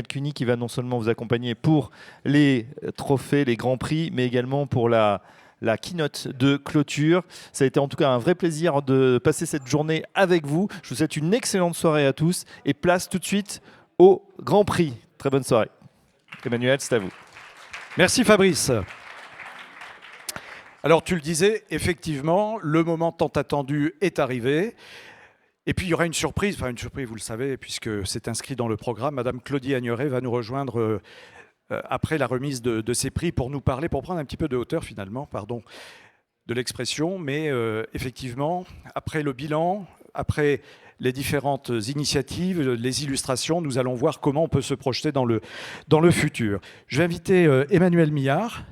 Cuny qui va non seulement vous accompagner pour les trophées, les grands prix, mais également pour la keynote de clôture. Ça a été en tout cas un vrai plaisir de passer cette journée avec vous. Je vous souhaite une excellente soirée à tous et place tout de suite au Grand Prix. Très bonne soirée. Emmanuel, c'est à vous. Merci Fabrice. Alors tu le disais, effectivement, le moment tant attendu est arrivé. Et puis il y aura une surprise, vous le savez, puisque c'est inscrit dans le programme. Madame Claudie Agneret va nous rejoindre après la remise de ces prix pour nous parler, pour prendre un petit peu de hauteur finalement, pardon de l'expression, mais effectivement, après le bilan, après les différentes initiatives, les illustrations, nous allons voir comment on peut se projeter dans le futur. Je vais inviter Emmanuel Millard,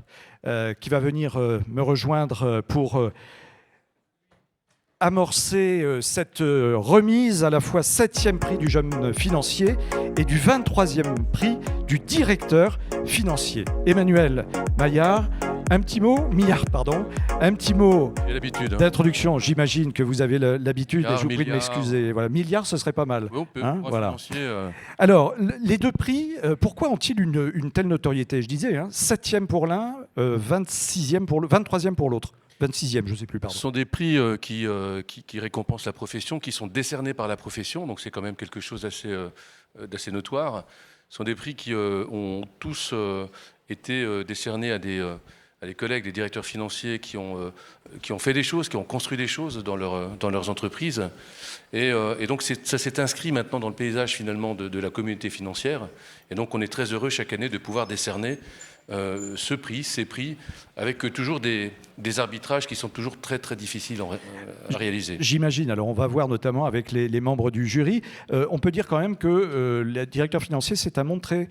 qui va venir me rejoindre pour amorcer cette remise à la fois 7e prix du jeune financier et du 23e prix du directeur financier. Emmanuel Millard, un petit mot d'introduction. J'imagine que vous avez l'habitude et je vous prie de m'excuser. Voilà, milliard, ce serait pas mal. Oui, on peut. Voilà. Alors, les deux prix, pourquoi ont-ils une telle notoriété? Je disais, 7e pour l'un, 23e pour l'autre. 26e, je ne sais plus, pardon. Ce sont des prix qui récompensent la profession, qui sont décernés par la profession, donc c'est quand même quelque chose d'assez notoire. Ce sont des prix qui ont tous été décernés à des collègues, des directeurs financiers qui ont fait des choses, qui ont construit des choses dans leurs entreprises. Et donc ça s'est inscrit maintenant dans le paysage finalement de la communauté financière. Et donc on est très heureux chaque année de pouvoir décerner ces prix, avec toujours des arbitrages qui sont toujours très très difficiles à réaliser. J'imagine. Alors on va voir notamment avec les membres du jury. On peut dire quand même que le directeur financier, c'est un monde très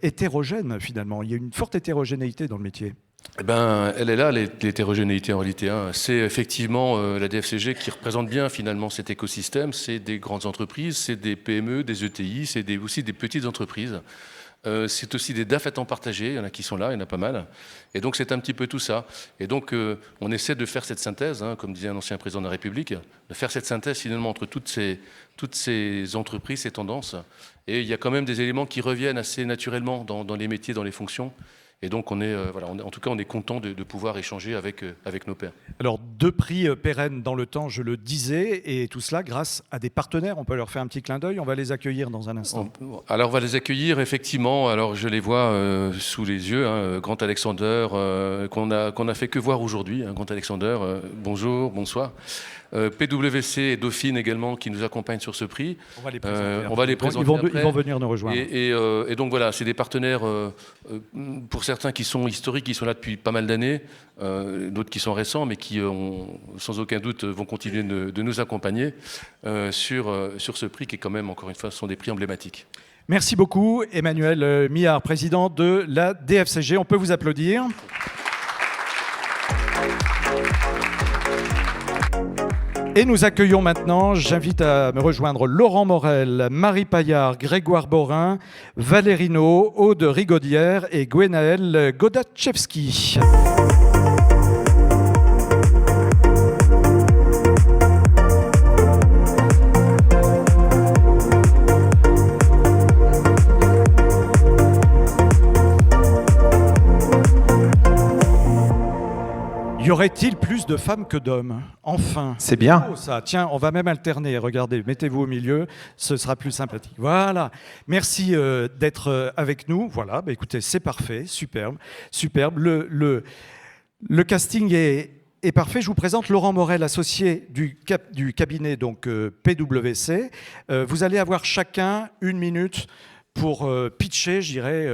hétérogène finalement. Il y a une forte hétérogénéité dans le métier. Eh ben, elle est là, l'hétérogénéité en réalité. C'est effectivement la DFCG qui représente bien finalement cet écosystème. C'est des grandes entreprises, c'est des PME, des ETI, c'est aussi des petites entreprises. C'est aussi des DAF à temps partagé, il y en a qui sont là, il y en a pas mal. Et donc c'est un petit peu tout ça. Et donc on essaie de faire cette synthèse, comme disait un ancien président de la République, de faire cette synthèse finalement entre toutes ces entreprises, ces tendances. Et il y a quand même des éléments qui reviennent assez naturellement dans les métiers, dans les fonctions. Et donc en tout cas on est content de pouvoir échanger avec nos pairs. Alors 2 prix pérennes dans le temps, je le disais, et tout cela grâce à des partenaires. On peut leur faire un petit clin d'œil, on va les accueillir dans un instant. Alors on va les accueillir effectivement. Alors je les vois sous les yeux, Grant Alexander, qu'on a fait que voir aujourd'hui. Grant Alexander, bonjour, bonsoir. PwC et Dauphine également qui nous accompagnent sur ce prix. On va les présenter. Ils vont venir nous rejoindre. Et donc voilà, c'est des partenaires pour certains qui sont historiques, qui sont là depuis pas mal d'années, d'autres qui sont récents, mais qui sans aucun doute vont continuer de nous accompagner sur ce prix qui est quand même, encore une fois, ce sont des prix emblématiques. Merci beaucoup Emmanuel Millard, président de la DFCG. On peut vous applaudir. Et nous accueillons maintenant, j'invite à me rejoindre Laurent Morel, Marie Paillard, Grégoire Borin, Valérino, Aude Rigaudière et Gwenaël Godachevski. Y aurait-il plus de femmes que d'hommes? Enfin. C'est bien. Oh, ça. Tiens, on va même alterner. Regardez, mettez-vous au milieu, ce sera plus sympathique. Voilà. Merci d'être avec nous. Voilà, écoutez, c'est parfait, superbe. Le casting est parfait. Je vous présente Laurent Morel, associé du cabinet donc, PwC. Vous allez avoir chacun 1 minute pour pitcher, je dirais,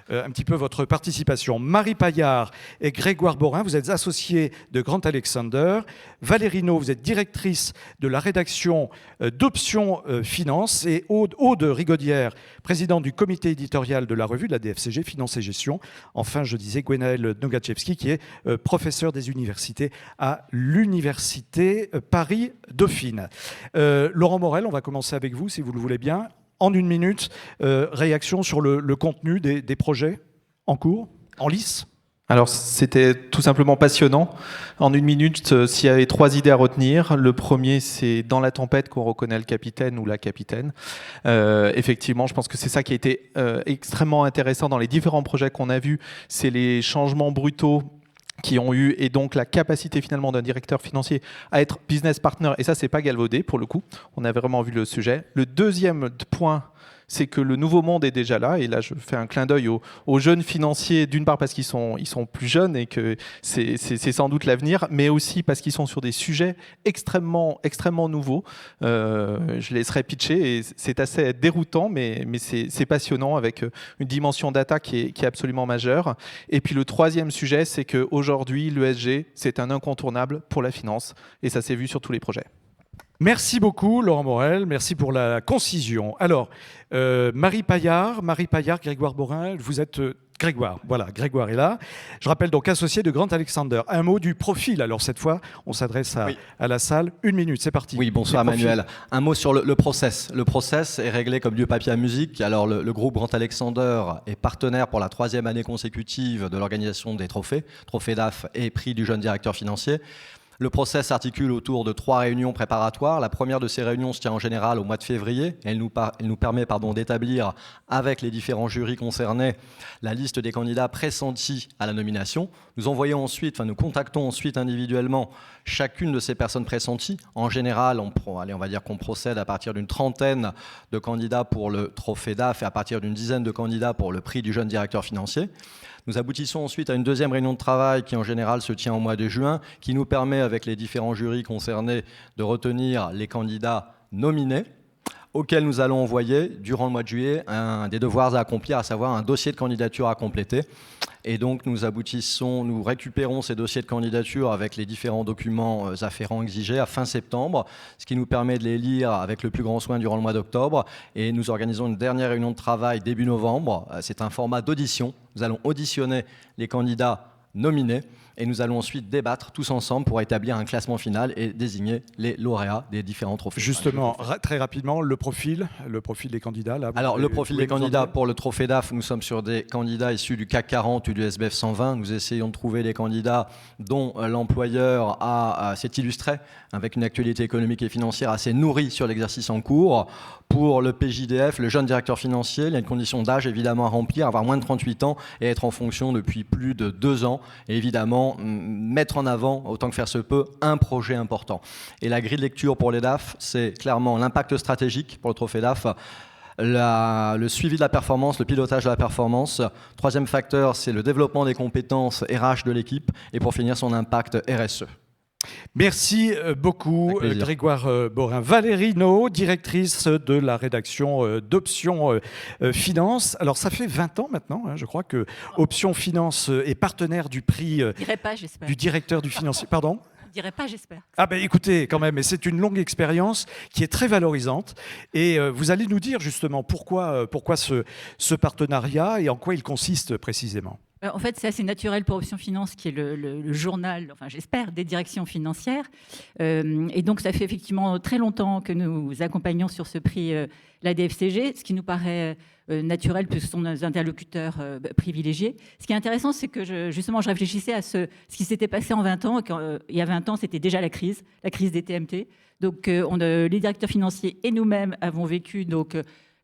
un petit peu votre participation. Marie Paillard et Grégoire Borin, vous êtes associés de Grant Alexander. Valérino, vous êtes directrice de la rédaction d'Options Finance. Et Aude Rigaudière, présidente du comité éditorial de la revue de la DFCG, Finance et Gestion. Enfin, je disais Gwenaël Godachevski, qui est professeur des universités à l'Université Paris-Dauphine. Laurent Morel, on va commencer avec vous, si vous le voulez bien. En 1 minute, réaction sur le contenu des projets en cours, en lice? Alors, c'était tout simplement passionnant. En une minute, s'il y avait 3 idées à retenir, le premier, c'est dans la tempête qu'on reconnaît le capitaine ou la capitaine. Effectivement, je pense que c'est ça qui a été extrêmement intéressant dans les différents projets qu'on a vus. C'est les changements brutaux qui ont eu, et donc la capacité finalement d'un directeur financier à être business partner. Et ça, c'est pas galvaudé pour le coup. On a vraiment vu le sujet. Le deuxième point, c'est que le nouveau monde est déjà là. Et là, je fais un clin d'œil aux jeunes financiers, d'une part parce qu'ils sont plus jeunes et que c'est sans doute l'avenir, mais aussi parce qu'ils sont sur des sujets extrêmement nouveaux. Je laisserai pitcher et c'est assez déroutant, mais c'est passionnant avec une dimension data qui est absolument majeure. Et puis le troisième sujet, c'est qu'aujourd'hui, l'ESG, c'est un incontournable pour la finance et ça s'est vu sur tous les projets. Merci beaucoup, Laurent Morel. Merci pour la concision. Alors, Marie Paillard, Grégoire Borin, vous êtes... Grégoire, voilà, Grégoire est là. Je rappelle donc associé de Grant Alexander. Un mot du profil. Alors cette fois, on s'adresse à la salle. 1 minute, c'est parti. Oui, bonsoir Manuel. Un mot sur le process. Le process est réglé comme du papier à musique. Alors le groupe Grant Alexander est partenaire pour la 3e année consécutive de l'organisation des trophées DAF et prix du jeune directeur financier. Le process s'articule autour de 3 réunions préparatoires. La première de ces réunions se tient en général au mois de février. Elle nous permet d'établir avec les différents jurys concernés la liste des candidats pressentis à la nomination. Nous contactons ensuite individuellement chacune de ces personnes pressenties. En général, on va dire qu'on procède à partir d'une 30aine de candidats pour le trophée DAF et à partir d'une 10aine de candidats pour le prix du jeune directeur financier. Nous aboutissons ensuite à une 2e réunion de travail qui en général se tient au mois de juin, qui nous permet avec les différents jurys concernés de retenir les candidats nominés, auxquels nous allons envoyer durant le mois de juillet des devoirs à accomplir, à savoir un dossier de candidature à compléter. Et donc nous récupérons ces dossiers de candidature avec les différents documents afférents exigés à fin septembre, ce qui nous permet de les lire avec le plus grand soin durant le mois d'octobre. Et nous organisons une dernière réunion de travail début novembre. C'est un format d'audition. Nous allons auditionner les candidats nominés et nous allons ensuite débattre tous ensemble pour établir un classement final et désigner les lauréats des différents trophées. Justement, très rapidement, le profil des candidats. Là, alors, le profil des candidats pour le trophée DAF, nous sommes sur des candidats issus du CAC 40 ou du SBF 120. Nous essayons de trouver des candidats dont l'employeur s'est illustré avec une actualité économique et financière assez nourrie sur l'exercice en cours. Pour le PJDF, le jeune directeur financier, il y a une condition d'âge évidemment à remplir, avoir moins de 38 ans et être en fonction depuis plus de 2 ans. Et évidemment, mettre en avant, autant que faire se peut, un projet important. Et la grille de lecture pour les DAF, c'est clairement l'impact stratégique pour le trophée DAF, le suivi de la performance, le pilotage de la performance. 3e facteur, c'est le développement des compétences RH de l'équipe. Et pour finir, son impact RSE. Merci beaucoup Grégoire Borin. Valérie No, directrice de la rédaction d'Option Finance. Alors ça fait 20 ans maintenant, je crois que Option Finance est partenaire du prix du directeur du financier. Pardon ? Je dirais pas, j'espère. Ah ben écoutez, quand même, c'est une longue expérience qui est très valorisante. Et vous allez nous dire justement pourquoi ce partenariat et en quoi il consiste précisément. En fait, c'est assez naturel pour Option Finance, qui est le journal, enfin j'espère, des directions financières. Et donc, ça fait effectivement très longtemps que nous accompagnons sur ce prix la DFCG, ce qui nous paraît naturel, puisque ce sont nos interlocuteurs privilégiés. Ce qui est intéressant, c'est que je réfléchissais à ce qui s'était passé en 20 ans. Il y a 20 ans, c'était déjà la crise des TMT. Donc, les directeurs financiers et nous-mêmes avons vécu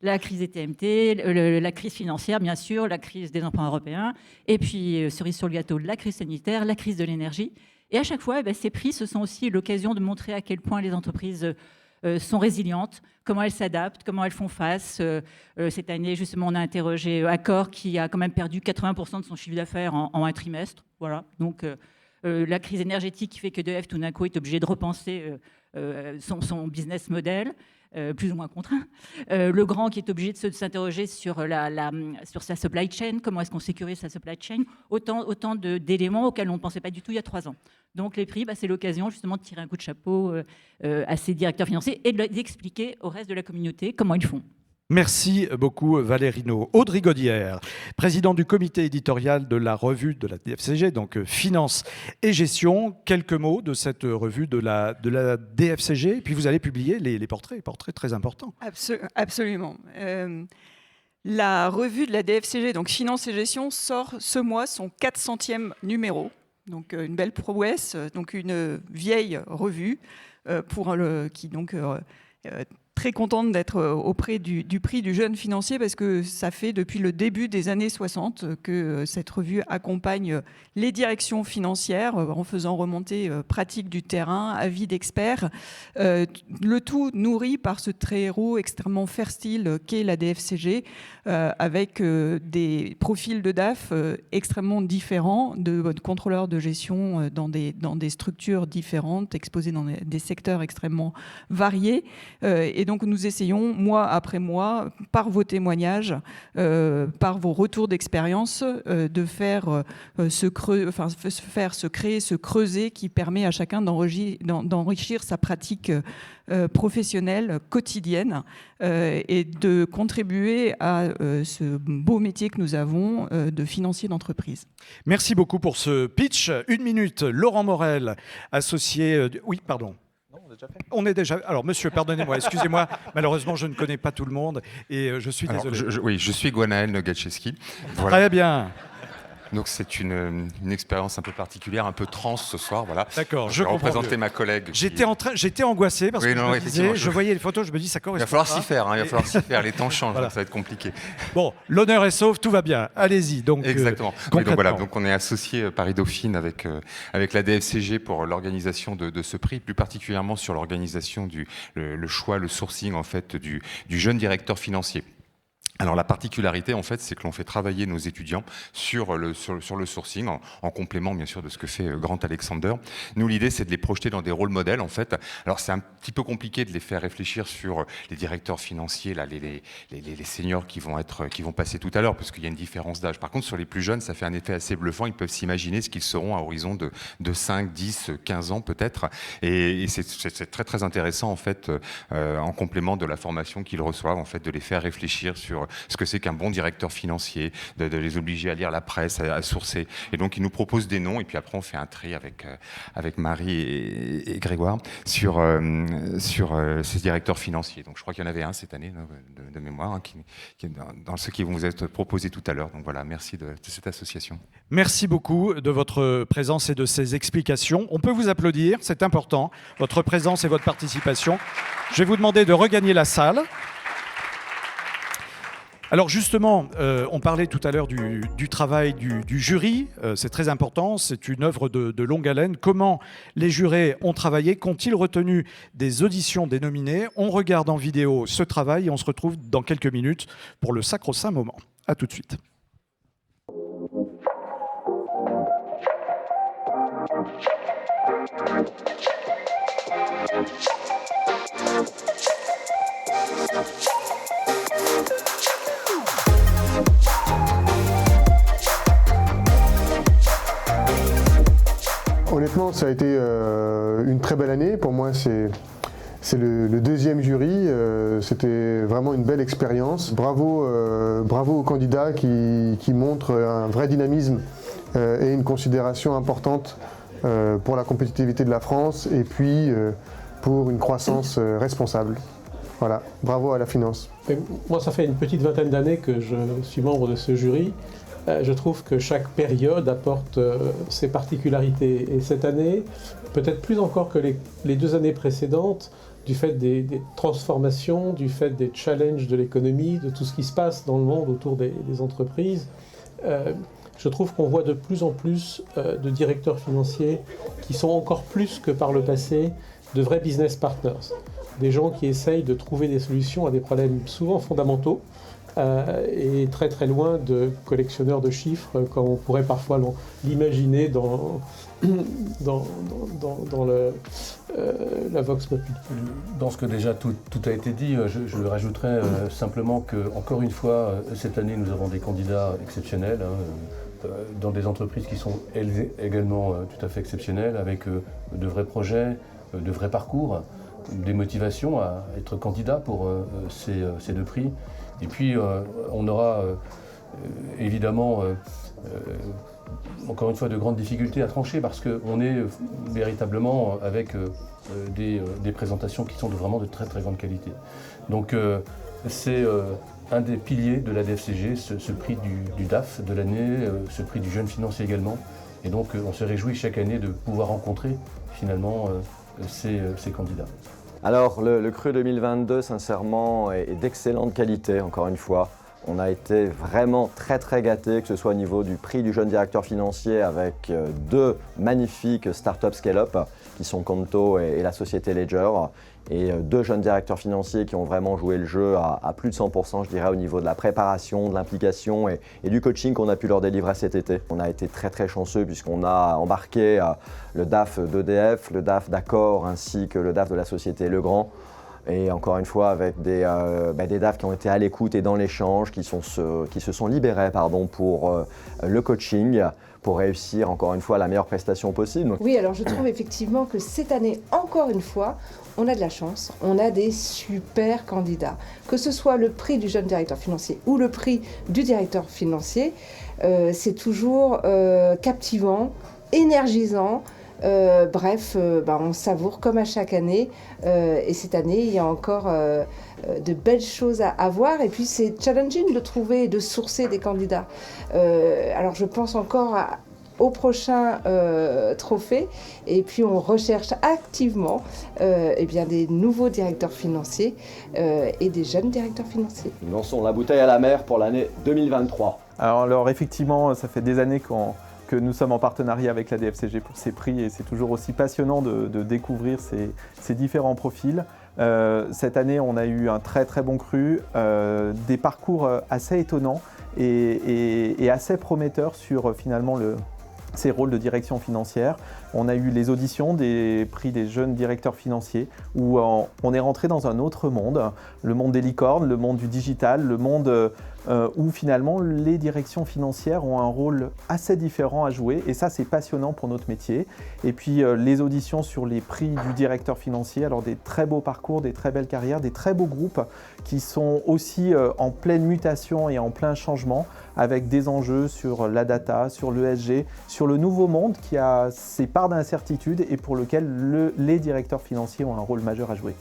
la crise des TMT, la crise financière, bien sûr, la crise des emprunts européens, et puis, cerise sur le gâteau, la crise sanitaire, la crise de l'énergie. Et à chaque fois, ces prix, ce sont aussi l'occasion de montrer à quel point les entreprises sont résilientes, comment elles s'adaptent, comment elles font face. Cette année, justement, on a interrogé Accor, qui a quand même perdu 80% de son chiffre d'affaires en un trimestre. Voilà. Donc, la crise énergétique qui fait que EDF, tout d'un coup, est obligé de repenser son business model. Plus ou moins contraint. Le grand qui est obligé de s'interroger sur sa supply chain, comment est-ce qu'on sécurise sa supply chain, autant d'éléments auxquels on ne pensait pas du tout il y a 3 ans. Donc les prix, c'est l'occasion justement de tirer un coup de chapeau à ces directeurs financiers et d'expliquer au reste de la communauté comment ils font. Merci beaucoup Valérie No. Aude Rigaudière, président du comité éditorial de la revue de la DFCG, donc Finance et Gestion. Quelques mots de cette revue de la DFCG, puis vous allez publier les portraits très importants. Absolument. La revue de la DFCG, donc Finance et Gestion, sort ce mois son 400e numéro. Donc une belle prouesse, donc une vieille revue qui donc très contente d'être auprès du prix du jeune financier parce que ça fait depuis le début des années 60 que cette revue accompagne les directions financières en faisant remonter pratiques du terrain, avis d'experts, le tout nourri par ce tréhéros extrêmement fertile qu'est la DFCG avec des profils de DAF extrêmement différents, de contrôleurs de gestion dans des structures différentes, exposés dans des secteurs extrêmement variés. Et donc, nous essayons, mois après mois, par vos témoignages, par vos retours d'expérience, de faire se créer ce creuset qui permet à chacun d'enrichir sa pratique professionnelle quotidienne et de contribuer à ce beau métier que nous avons de financier d'entreprise. Merci beaucoup pour ce pitch. 1 minute, Laurent Morel, associé... Oui, pardon. On est déjà. Alors, monsieur, pardonnez-moi, excusez-moi. Malheureusement, je ne connais pas tout le monde et je suis désolé. Oui, je suis Gwenaël Nogaczewski. Voilà. Très bien. Donc, c'est une expérience un peu particulière, un peu trans ce soir. Voilà. D'accord, je vais représenter ma collègue. J'étais angoissé parce que je voyais les photos, je me dis ça correspond. Il va falloir s'y faire, il va falloir s'y faire. Les temps changent, voilà. Donc ça va être compliqué. Bon, l'honneur est sauf, tout va bien. Allez-y. Donc, exactement. Donc, on est associé Paris Dauphine avec la DFCG pour l'organisation de ce prix, plus particulièrement sur l'organisation le choix, le sourcing en fait du jeune directeur financier. Alors la particularité en fait, c'est que l'on fait travailler nos étudiants sur le sourcing en complément bien sûr de ce que fait Grant Alexander. Nous l'idée c'est de les projeter dans des rôles modèles en fait. Alors c'est un petit peu compliqué de les faire réfléchir sur les directeurs financiers là, les seniors qui vont passer tout à l'heure parce qu'il y a une différence d'âge. Par contre sur les plus jeunes ça fait un effet assez bluffant. Ils peuvent s'imaginer ce qu'ils seront à horizon de 5, 10, 15 ans peut-être. Et c'est très très intéressant en fait en complément de la formation qu'ils reçoivent en fait de les faire réfléchir sur ce que c'est qu'un bon directeur financier, de les obliger à lire la presse, à sourcer. Et donc, ils nous proposent des noms, et puis après, on fait un tri avec Marie et Grégoire sur ces directeurs financiers. Donc, je crois qu'il y en avait un cette année, de mémoire, qui est dans ceux qui vont vous être proposés tout à l'heure. Donc voilà, merci de cette association. Merci beaucoup de votre présence et de ces explications. On peut vous applaudir, c'est important, votre présence et votre participation. Je vais vous demander de regagner la salle. Alors justement, on parlait tout à l'heure du travail du jury, c'est très important, c'est une œuvre de longue haleine. Comment les jurés ont travaillé, qu'ont-ils retenu des auditions des nominés? On regarde en vidéo ce travail et on se retrouve dans quelques minutes pour le sacro-saint moment. À tout de suite. Honnêtement, ça a été une très belle année. Pour moi, c'est le deuxième jury. C'était vraiment une belle expérience. Bravo aux candidats qui montrent un vrai dynamisme et une considération importante pour la compétitivité de la France et puis pour une croissance responsable. Voilà, bravo à la finance. Moi, ça fait une petite vingtaine d'années que je suis membre de ce jury. Je trouve que chaque période apporte ses particularités. Et cette année, peut-être plus encore que les 2 années précédentes, du fait des transformations, du fait des challenges de l'économie, de tout ce qui se passe dans le monde autour des entreprises, je trouve qu'on voit de plus en plus de directeurs financiers qui sont encore plus que par le passé de vrais business partners. Des gens qui essayent de trouver des solutions à des problèmes souvent fondamentaux, et très très loin de collectionneurs de chiffres comme on pourrait parfois l'imaginer dans la Vox Populi. Dans ce que déjà tout a été dit, je rajouterais simplement que, encore une fois, cette année, nous avons des candidats exceptionnels, dans des entreprises qui sont elles également tout à fait exceptionnelles, avec de vrais projets, de vrais parcours, des motivations à être candidat pour ces 2 prix. Et puis, on aura évidemment, encore une fois, de grandes difficultés à trancher parce qu'on est véritablement avec des présentations qui sont vraiment de très très grande qualité. Donc, c'est un des piliers de la DFCG, ce prix du DAF de l'année, ce prix du jeune financier également. Et donc on se réjouit chaque année de pouvoir rencontrer finalement ces candidats. Alors le cru 2022, sincèrement, est d'excellente qualité, encore une fois. On a été vraiment très très gâtés, que ce soit au niveau du prix du jeune directeur financier avec 2 magnifiques startups scale-up qui sont Conto et la société Ledger, et 2 jeunes directeurs financiers qui ont vraiment joué le jeu à plus de 100%, je dirais, au niveau de la préparation, de l'implication et du coaching qu'on a pu leur délivrer cet été. On a été très très chanceux puisqu'on a embarqué le DAF d'EDF, le DAF d'Accor ainsi que le DAF de la société Legrand. Et encore une fois, avec des DAF qui ont été à l'écoute et dans l'échange, qui se sont libérés pour le coaching, pour réussir encore une fois la meilleure prestation possible. Oui, alors je trouve effectivement que cette année, encore une fois, on a de la chance, on a des super candidats. Que ce soit le prix du jeune directeur financier ou le prix du directeur financier, c'est toujours captivant, énergisant. On savoure comme à chaque année, et cette année il y a encore de belles choses à voir, et puis c'est challenging de trouver et de sourcer des candidats. Alors je pense encore au prochain trophée, et puis on recherche activement des nouveaux directeurs financiers et des jeunes directeurs financiers. Nous lançons la bouteille à la mer pour l'année 2023. Alors effectivement, ça fait des années que nous sommes en partenariat avec la DFCG pour ces prix, et c'est toujours aussi passionnant de découvrir ces différents profils. Cette année, on a eu un très très bon cru, des parcours assez étonnants et assez prometteurs sur finalement ces rôles de direction financière. On a eu les auditions des prix des jeunes directeurs financiers où on est rentré dans un autre monde, le monde des licornes, le monde du digital, le monde où finalement les directions financières ont un rôle assez différent à jouer, et ça c'est passionnant pour notre métier. Et puis les auditions sur les prix du directeur financier, alors des très beaux parcours, des très belles carrières, des très beaux groupes qui sont aussi en pleine mutation et en plein changement, avec des enjeux sur la data, sur l'ESG, sur le nouveau monde qui a ses parts d'incertitude et pour lequel les directeurs financiers ont un rôle majeur à jouer.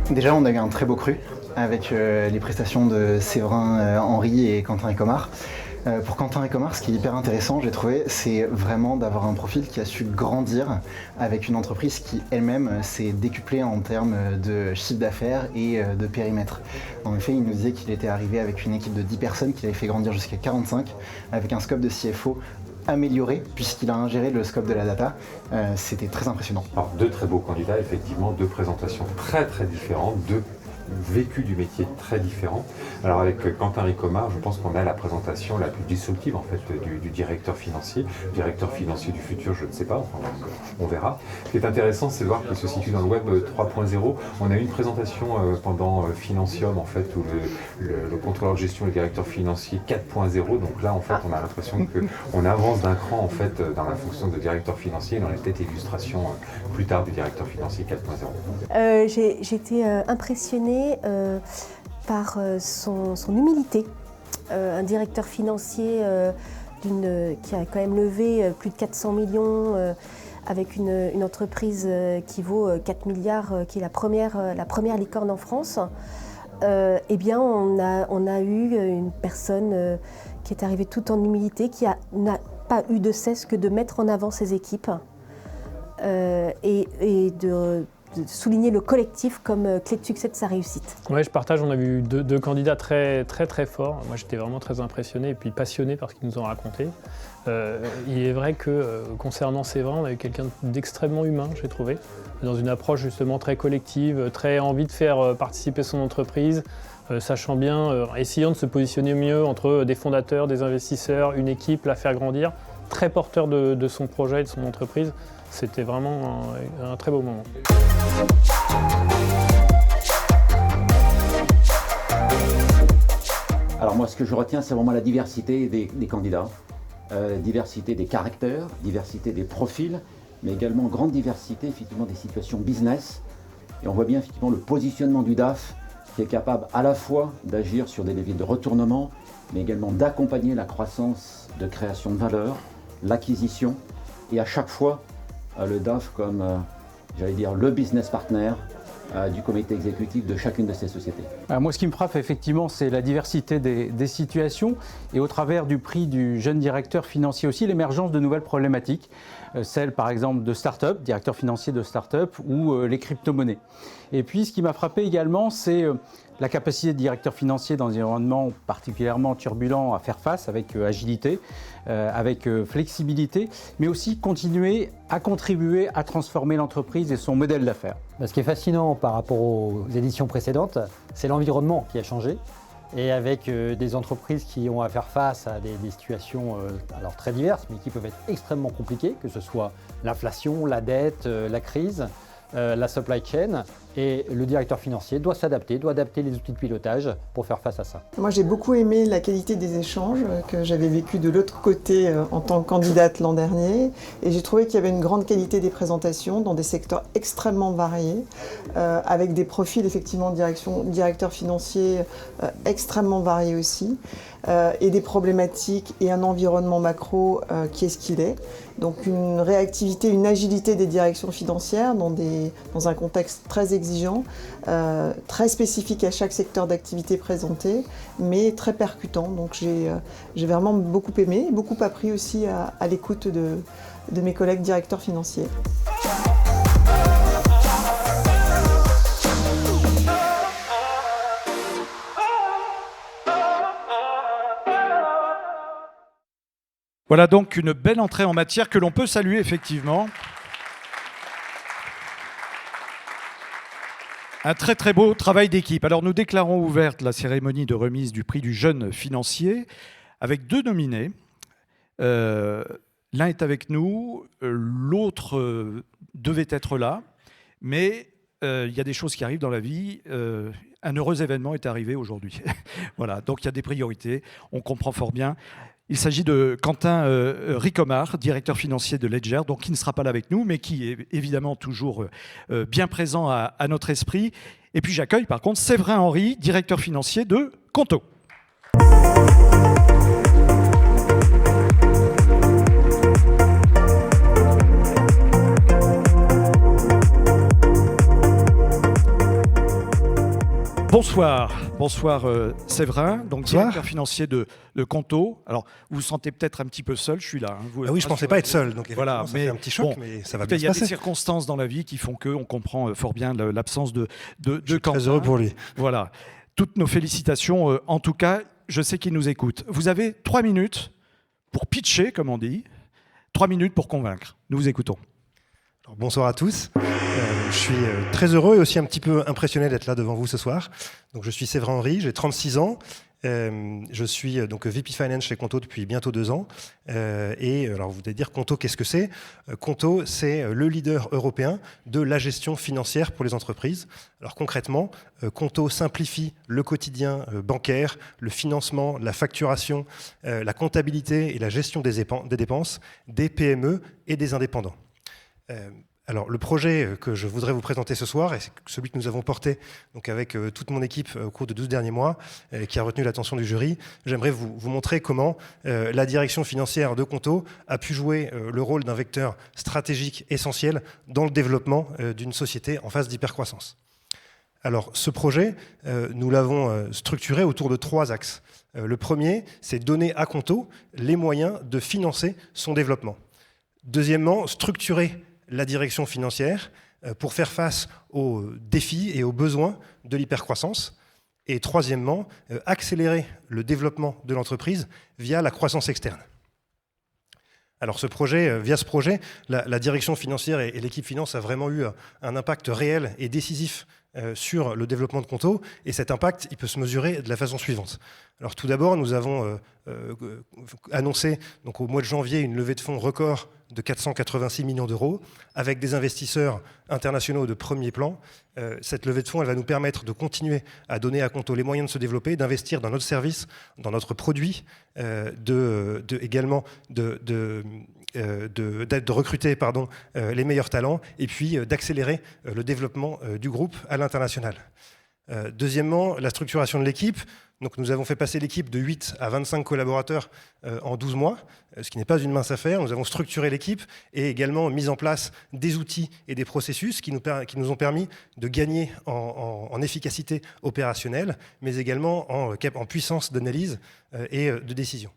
Déjà, on a eu un très beau cru avec les prestations de Séverin Henry et Quentin Ricomard. Pour Quentin Ricomard, ce qui est hyper intéressant, j'ai trouvé, c'est vraiment d'avoir un profil qui a su grandir avec une entreprise qui elle-même s'est décuplée en termes de chiffre d'affaires et de périmètre. En effet, il nous disait qu'il était arrivé avec une équipe de 10 personnes qu'il avait fait grandir jusqu'à 45, avec un scope de CFO amélioré puisqu'il a ingéré le scope de la data. C'était très impressionnant. Alors, 2 très beaux candidats, effectivement, 2 présentations très très différentes, 2 vécu du métier très différent. Alors avec Quentin Ricomard, je pense qu'on a la présentation la plus disruptive en fait du directeur financier. Directeur financier du futur, je ne sais pas, enfin, on verra. Ce qui est intéressant, c'est de voir qu'il se situe dans le web 3.0. On a eu une présentation pendant Financium en fait, où le contrôleur de gestion et le directeur financier 4.0. Donc là, en fait, on a l'impression qu'on avance d'un cran en fait dans la fonction de directeur financier, dans les têtes illustrations plus tard du directeur financier 4.0. J'ai été impressionnée par son humilité. Un directeur financier qui a quand même levé plus de 400 millions avec une entreprise qui vaut 4 milliards, qui est la première licorne en France. Eh bien, on a eu une personne qui est arrivée tout en humilité, qui n'a pas eu de cesse que de mettre en avant ses équipes et de souligner le collectif comme clé de succès de sa réussite. Oui, je partage, on a vu deux candidats très forts. Moi, j'étais vraiment très impressionné et puis passionné par ce qu'ils nous ont raconté. Il est vrai que concernant Séverin, on a eu quelqu'un d'extrêmement humain, j'ai trouvé, dans une approche justement très collective, très envie de faire participer son entreprise, sachant bien, essayant de se positionner mieux entre des fondateurs, des investisseurs, une équipe, la faire grandir, très porteur de son projet et de son entreprise. C'était vraiment un très beau moment. Alors moi, ce que je retiens, c'est vraiment la diversité des candidats, diversité des caractères, diversité des profils, mais également grande diversité effectivement des situations business. Et on voit bien effectivement le positionnement du DAF qui est capable à la fois d'agir sur des leviers de retournement, mais également d'accompagner la croissance de création de valeur, l'acquisition, et à chaque fois le DAF comme j'allais dire, le business partner du comité exécutif de chacune de ces sociétés. Moi, ce qui me frappe effectivement, c'est la diversité des situations et au travers du prix du jeune directeur financier aussi, l'émergence de nouvelles problématiques, celles par exemple de start-up, directeur financier de start-up ou les crypto-monnaies. Et puis, ce qui m'a frappé également, c'est la capacité de directeur financier dans un environnement particulièrement turbulent à faire face avec agilité, avec flexibilité, mais aussi continuer à contribuer à transformer l'entreprise et son modèle d'affaires. Ce qui est fascinant par rapport aux éditions précédentes, c'est l'environnement qui a changé. Et avec des entreprises qui ont à faire face à des situations alors très diverses, mais qui peuvent être extrêmement compliquées, que ce soit l'inflation, la dette, la crise, la supply chain, et le directeur financier doit s'adapter, doit adapter les outils de pilotage pour faire face à ça. Moi j'ai beaucoup aimé la qualité des échanges que j'avais vécu de l'autre côté en tant que candidate l'an dernier, et j'ai trouvé qu'il y avait une grande qualité des présentations dans des secteurs extrêmement variés, avec des profils effectivement directeurs financiers extrêmement variés aussi, et des problématiques et un environnement macro qui est ce qu'il est. Donc une réactivité, une agilité des directions financières dans un contexte très exigeant, très spécifique à chaque secteur d'activité présenté, mais très percutant. Donc j'ai vraiment beaucoup aimé, beaucoup appris aussi à l'écoute de mes collègues directeurs financiers. Voilà donc une belle entrée en matière que l'on peut saluer effectivement. Un très très beau travail d'équipe. Alors nous déclarons ouverte la cérémonie de remise du prix du jeune financier avec 2 nominés. L'un est avec nous, l'autre devait être là, mais il y a des choses qui arrivent dans la vie. Un heureux événement est arrivé aujourd'hui. Voilà, donc il y a des priorités, on comprend fort bien. Il s'agit de Quentin Ricomard, directeur financier de Ledger, donc qui ne sera pas là avec nous, mais qui est évidemment toujours bien présent à notre esprit. Et puis j'accueille par contre Séverin Henry, directeur financier de Conto. Bonsoir Séverin, donc directeur financier de Conto. Alors vous vous sentez peut-être un petit peu seul, je suis là. Hein, oui, je ne pensais pas être seul, donc voilà, ça fait un petit choc, mais ça va bien se passer. Il y a des circonstances dans la vie qui font qu'on comprend fort bien l'absence de Quentin. Je suis très heureux pour lui. Voilà, toutes nos félicitations. En tout cas, je sais qu'il nous écoute. Vous avez 3 minutes pour pitcher, comme on dit, 3 minutes pour convaincre. Nous vous écoutons. Alors, bonsoir à tous. Je suis très heureux et aussi un petit peu impressionné d'être là devant vous ce soir. Donc, je suis Séverin Henry, j'ai 36 ans. Je suis donc VP Finance chez Conto depuis bientôt 2 ans. Et alors vous allez dire Conto, qu'est-ce que c'est ? Conto, c'est le leader européen de la gestion financière pour les entreprises. Alors concrètement, Conto simplifie le quotidien bancaire, le financement, la facturation, la comptabilité et la gestion des dépenses des PME et des indépendants. Alors, le projet que je voudrais vous présenter ce soir, et c'est celui que nous avons porté donc avec toute mon équipe au cours de 12 derniers mois, qui a retenu l'attention du jury, j'aimerais vous montrer comment la direction financière de Conto a pu jouer le rôle d'un vecteur stratégique essentiel dans le développement d'une société en phase d'hypercroissance. Alors, ce projet, nous l'avons structuré autour de 3 axes. Le premier, c'est donner à Conto les moyens de financer son développement. Deuxièmement, structurer la direction financière pour faire face aux défis et aux besoins de l'hypercroissance. Et troisièmement, accélérer le développement de l'entreprise via la croissance externe. Alors via ce projet, la direction financière et l'équipe finance a vraiment eu un impact réel et décisif sur le développement de Conto, et cet impact, il peut se mesurer de la façon suivante. Alors tout d'abord, nous avons annoncé donc, au mois de janvier une levée de fonds record de 486 millions d'euros avec des investisseurs internationaux de premier plan. Cette levée de fonds, elle va nous permettre de continuer à donner à Conto les moyens de se développer, d'investir dans notre service, dans notre produit, également de recruter les meilleurs talents et puis d'accélérer le développement du groupe à l'international. Deuxièmement, la structuration de l'équipe. Donc nous avons fait passer l'équipe de 8 à 25 collaborateurs en 12 mois, ce qui n'est pas une mince affaire. Nous avons structuré l'équipe et également mis en place des outils et des processus qui nous ont permis de gagner en efficacité opérationnelle, mais également en puissance d'analyse et de décision.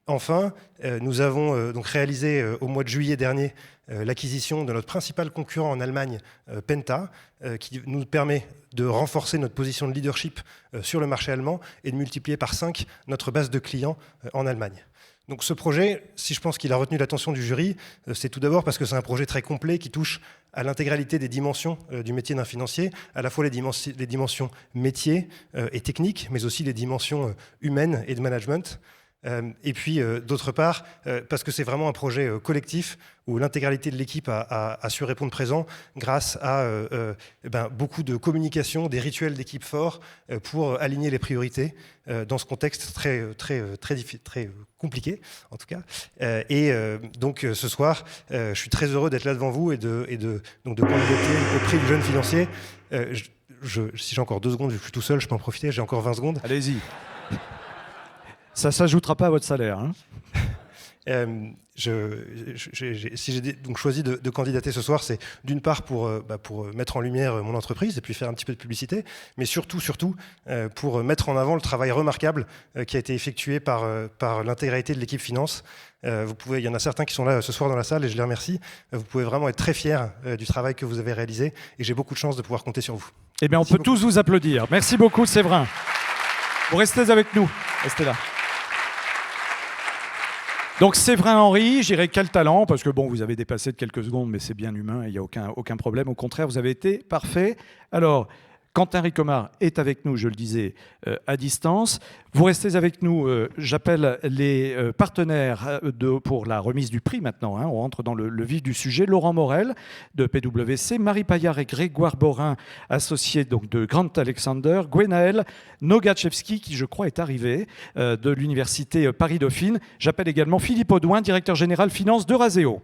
Enfin, nous avons donc réalisé au mois de juillet dernier l'acquisition de notre principal concurrent en Allemagne, Penta, qui nous permet de renforcer notre position de leadership sur le marché allemand et de multiplier par 5 notre base de clients en Allemagne. Donc ce projet, si je pense qu'il a retenu l'attention du jury, c'est tout d'abord parce que c'est un projet très complet qui touche à l'intégralité des dimensions du métier d'un financier, à la fois les dimensions métiers et techniques, mais aussi les dimensions humaines et de management. Et puis, d'autre part, parce que c'est vraiment un projet collectif où l'intégralité de l'équipe a su répondre présent grâce à beaucoup de communication, des rituels d'équipe forts pour aligner les priorités dans ce contexte très compliqué, en tout cas. Donc, ce soir, je suis très heureux d'être là devant vous et de candidater au prix du jeune financier. Si j'ai encore 2 secondes, je suis tout seul, je peux en profiter, j'ai encore 20 secondes. Allez-y. Ça ne s'ajoutera pas à votre salaire. Hein. Si j'ai donc choisi de candidater ce soir, c'est d'une part pour mettre en lumière mon entreprise et puis faire un petit peu de publicité, mais surtout pour mettre en avant le travail remarquable qui a été effectué par l'intégralité de l'équipe finance. Il y en a certains qui sont là ce soir dans la salle et je les remercie. Vous pouvez vraiment être très fiers du travail que vous avez réalisé et j'ai beaucoup de chance de pouvoir compter sur vous. Eh bien, on peut tous vous applaudir. Merci beaucoup, Séverin. Vous restez avec nous. Restez là. Donc Séverin Henry, je dirais quel talent, parce que bon, vous avez dépassé de quelques secondes, mais c'est bien humain, il n'y a aucun problème. Au contraire, vous avez été parfait. Alors, Quentin Ricomart est avec nous, je le disais, à distance. Vous restez avec nous. J'appelle les partenaires pour la remise du prix maintenant. Hein, on rentre dans le vif du sujet. Laurent Morel de PwC, Marie Paillard et Grégoire Borin, associés donc, de Grant Alexander, Gwenaël Nogachevski, qui je crois est arrivé de l'Université Paris-Dauphine. J'appelle également Philippe Audouin, directeur général finance de Razeo.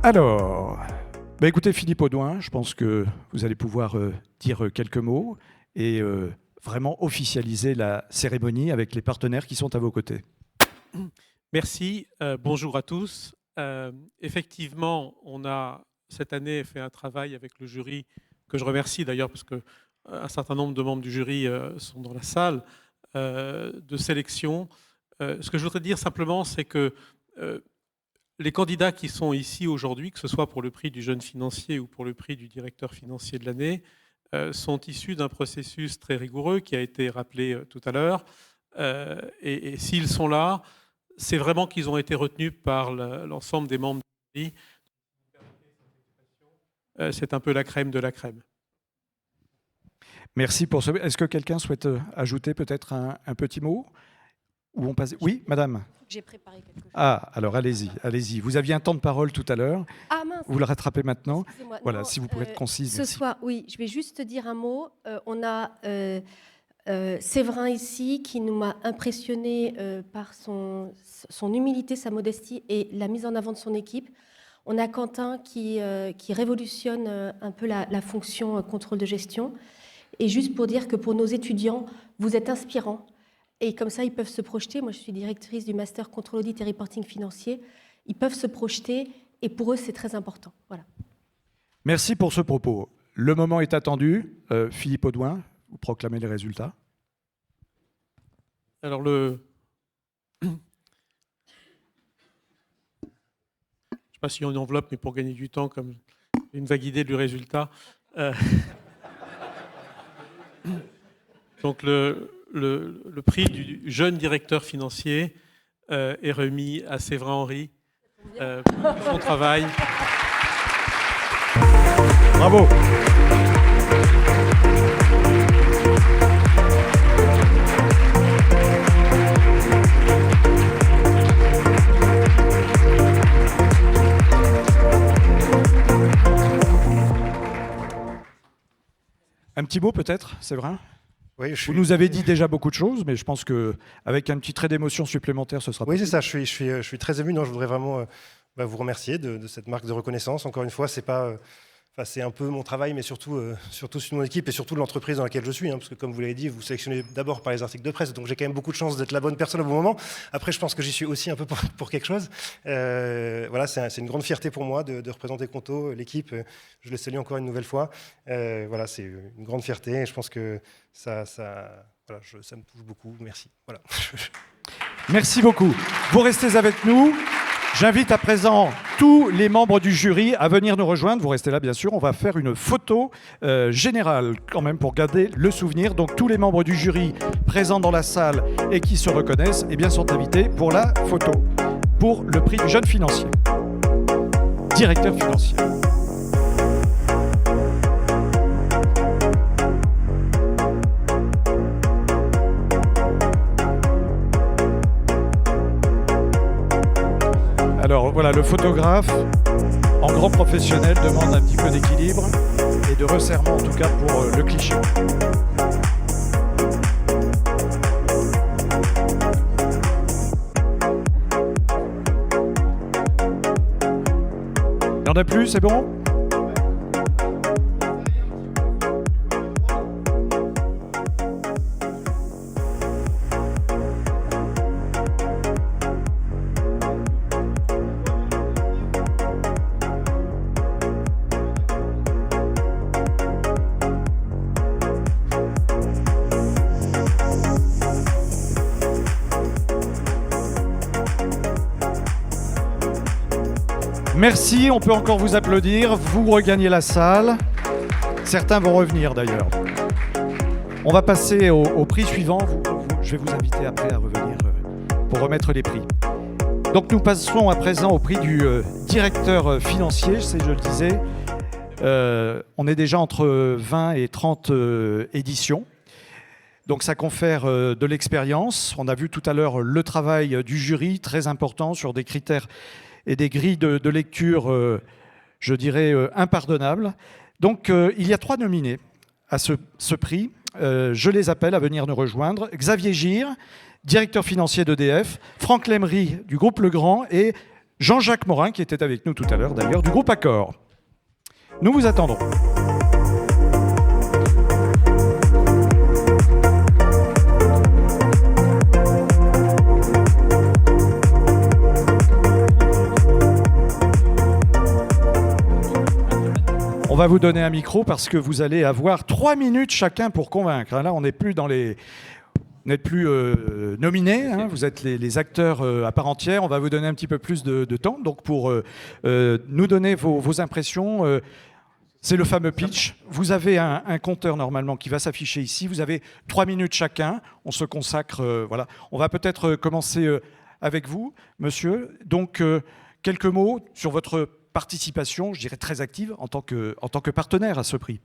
Alors, écoutez Philippe Audouin, je pense que vous allez pouvoir dire quelques mots et vraiment officialiser la cérémonie avec les partenaires qui sont à vos côtés. Merci, bonjour à tous. Effectivement, on a cette année fait un travail avec le jury, que je remercie d'ailleurs parce qu'un certain nombre de membres du jury sont dans la salle, de sélection. Ce que je voudrais dire simplement, c'est que les candidats qui sont ici aujourd'hui, que ce soit pour le prix du jeune financier ou pour le prix du directeur financier de l'année, sont issus d'un processus très rigoureux qui a été rappelé tout à l'heure. Et s'ils sont là, c'est vraiment qu'ils ont été retenus par l'ensemble des membres du jury. C'est un peu la crème de la crème. Merci pour ce... Est-ce que quelqu'un souhaite ajouter peut-être un petit mot? Ou on passe... Oui, madame. J'ai préparé quelque chose. Ah, alors allez-y, allez-y. Vous aviez un temps de parole tout à l'heure. Ah mince. Vous le rattrapez maintenant. Voilà, non, si vous pouvez être concise. Ce merci. soir, oui, je vais juste dire un mot. On a Séverin ici qui nous m'a impressionné par son humilité, sa modestie et la mise en avant de son équipe. On a Quentin qui révolutionne un peu la fonction contrôle de gestion. Et juste pour dire que pour nos étudiants, vous êtes inspirants. Et comme ça, ils peuvent se projeter. Moi, je suis directrice du Master Contrôle Audit et Reporting Financier. Ils peuvent se projeter et pour eux, c'est très important. Voilà. Merci pour ce propos. Le moment est attendu. Philippe Audouin, vous proclamez les résultats. Alors, je ne sais pas s'il y a une enveloppe, mais pour gagner du temps, comme une vague idée du résultat. Donc, le prix du jeune directeur financier est remis à Séverin Henry pour son travail. Bravo. Un petit mot peut-être, Séverin? Oui, Vous nous avez dit déjà beaucoup de choses, mais je pense qu'avec un petit trait d'émotion supplémentaire, ce sera Oui, c'est ça. Je suis très ému. Non, je voudrais vraiment vous remercier de cette marque de reconnaissance. Encore une fois, c'est pas... c'est un peu mon travail, mais surtout sur mon équipe et surtout l'entreprise dans laquelle je suis. Parce que comme vous l'avez dit, vous sélectionnez d'abord par les articles de presse, donc j'ai quand même beaucoup de chance d'être la bonne personne au bon moment. Après, je pense que j'y suis aussi un peu pour quelque chose. Voilà, c'est une grande fierté pour moi de représenter Conto, l'équipe. Je les salue encore une nouvelle fois. Voilà, c'est une grande fierté et je pense que ça me touche beaucoup. Merci. Voilà. Merci beaucoup. Vous restez avec nous. J'invite à présent tous les membres du jury à venir nous rejoindre. Vous restez là, bien sûr. On va faire une photo générale, quand même, pour garder le souvenir. Donc, tous les membres du jury présents dans la salle et qui se reconnaissent, eh bien, sont invités pour la photo, pour le prix du jeune financier, directeur financier. Alors voilà, le photographe, en grand professionnel, demande un petit peu d'équilibre et de resserrement, en tout cas pour le cliché. Il n'y en a plus, c'est bon ? Merci, on peut encore vous applaudir. Vous regagnez la salle. Certains vont revenir d'ailleurs. On va passer au prix suivant. Je vais vous inviter après à revenir pour remettre les prix. Donc nous passons à présent au prix du directeur financier. Je le disais, on est déjà entre 20 et 30 éditions. Donc ça confère de l'expérience. On a vu tout à l'heure le travail du jury, très important sur des critères et des grilles de lecture, je dirais, impardonnables. Donc, il y a 3 nominés à ce prix. Je les appelle à venir nous rejoindre. Xavier Gire, directeur financier d'EDF, Franck Lemery du groupe Legrand et Jean-Jacques Morin, qui était avec nous tout à l'heure d'ailleurs, du groupe Accor. Nous vous attendons. On va vous donner un micro parce que vous allez avoir 3 minutes chacun pour convaincre. Là, on n'est plus dans les... Vous n'êtes plus nominés, hein, vous êtes les acteurs à part entière. On va vous donner un petit peu plus de temps. Donc pour nous donner vos impressions, c'est le fameux pitch. Vous avez un compteur normalement qui va s'afficher ici. Vous avez 3 minutes chacun. On se consacre. Voilà. On va peut-être commencer avec vous, monsieur. Donc quelques mots sur votre participation, je dirais très active, en tant que partenaire à ce prix.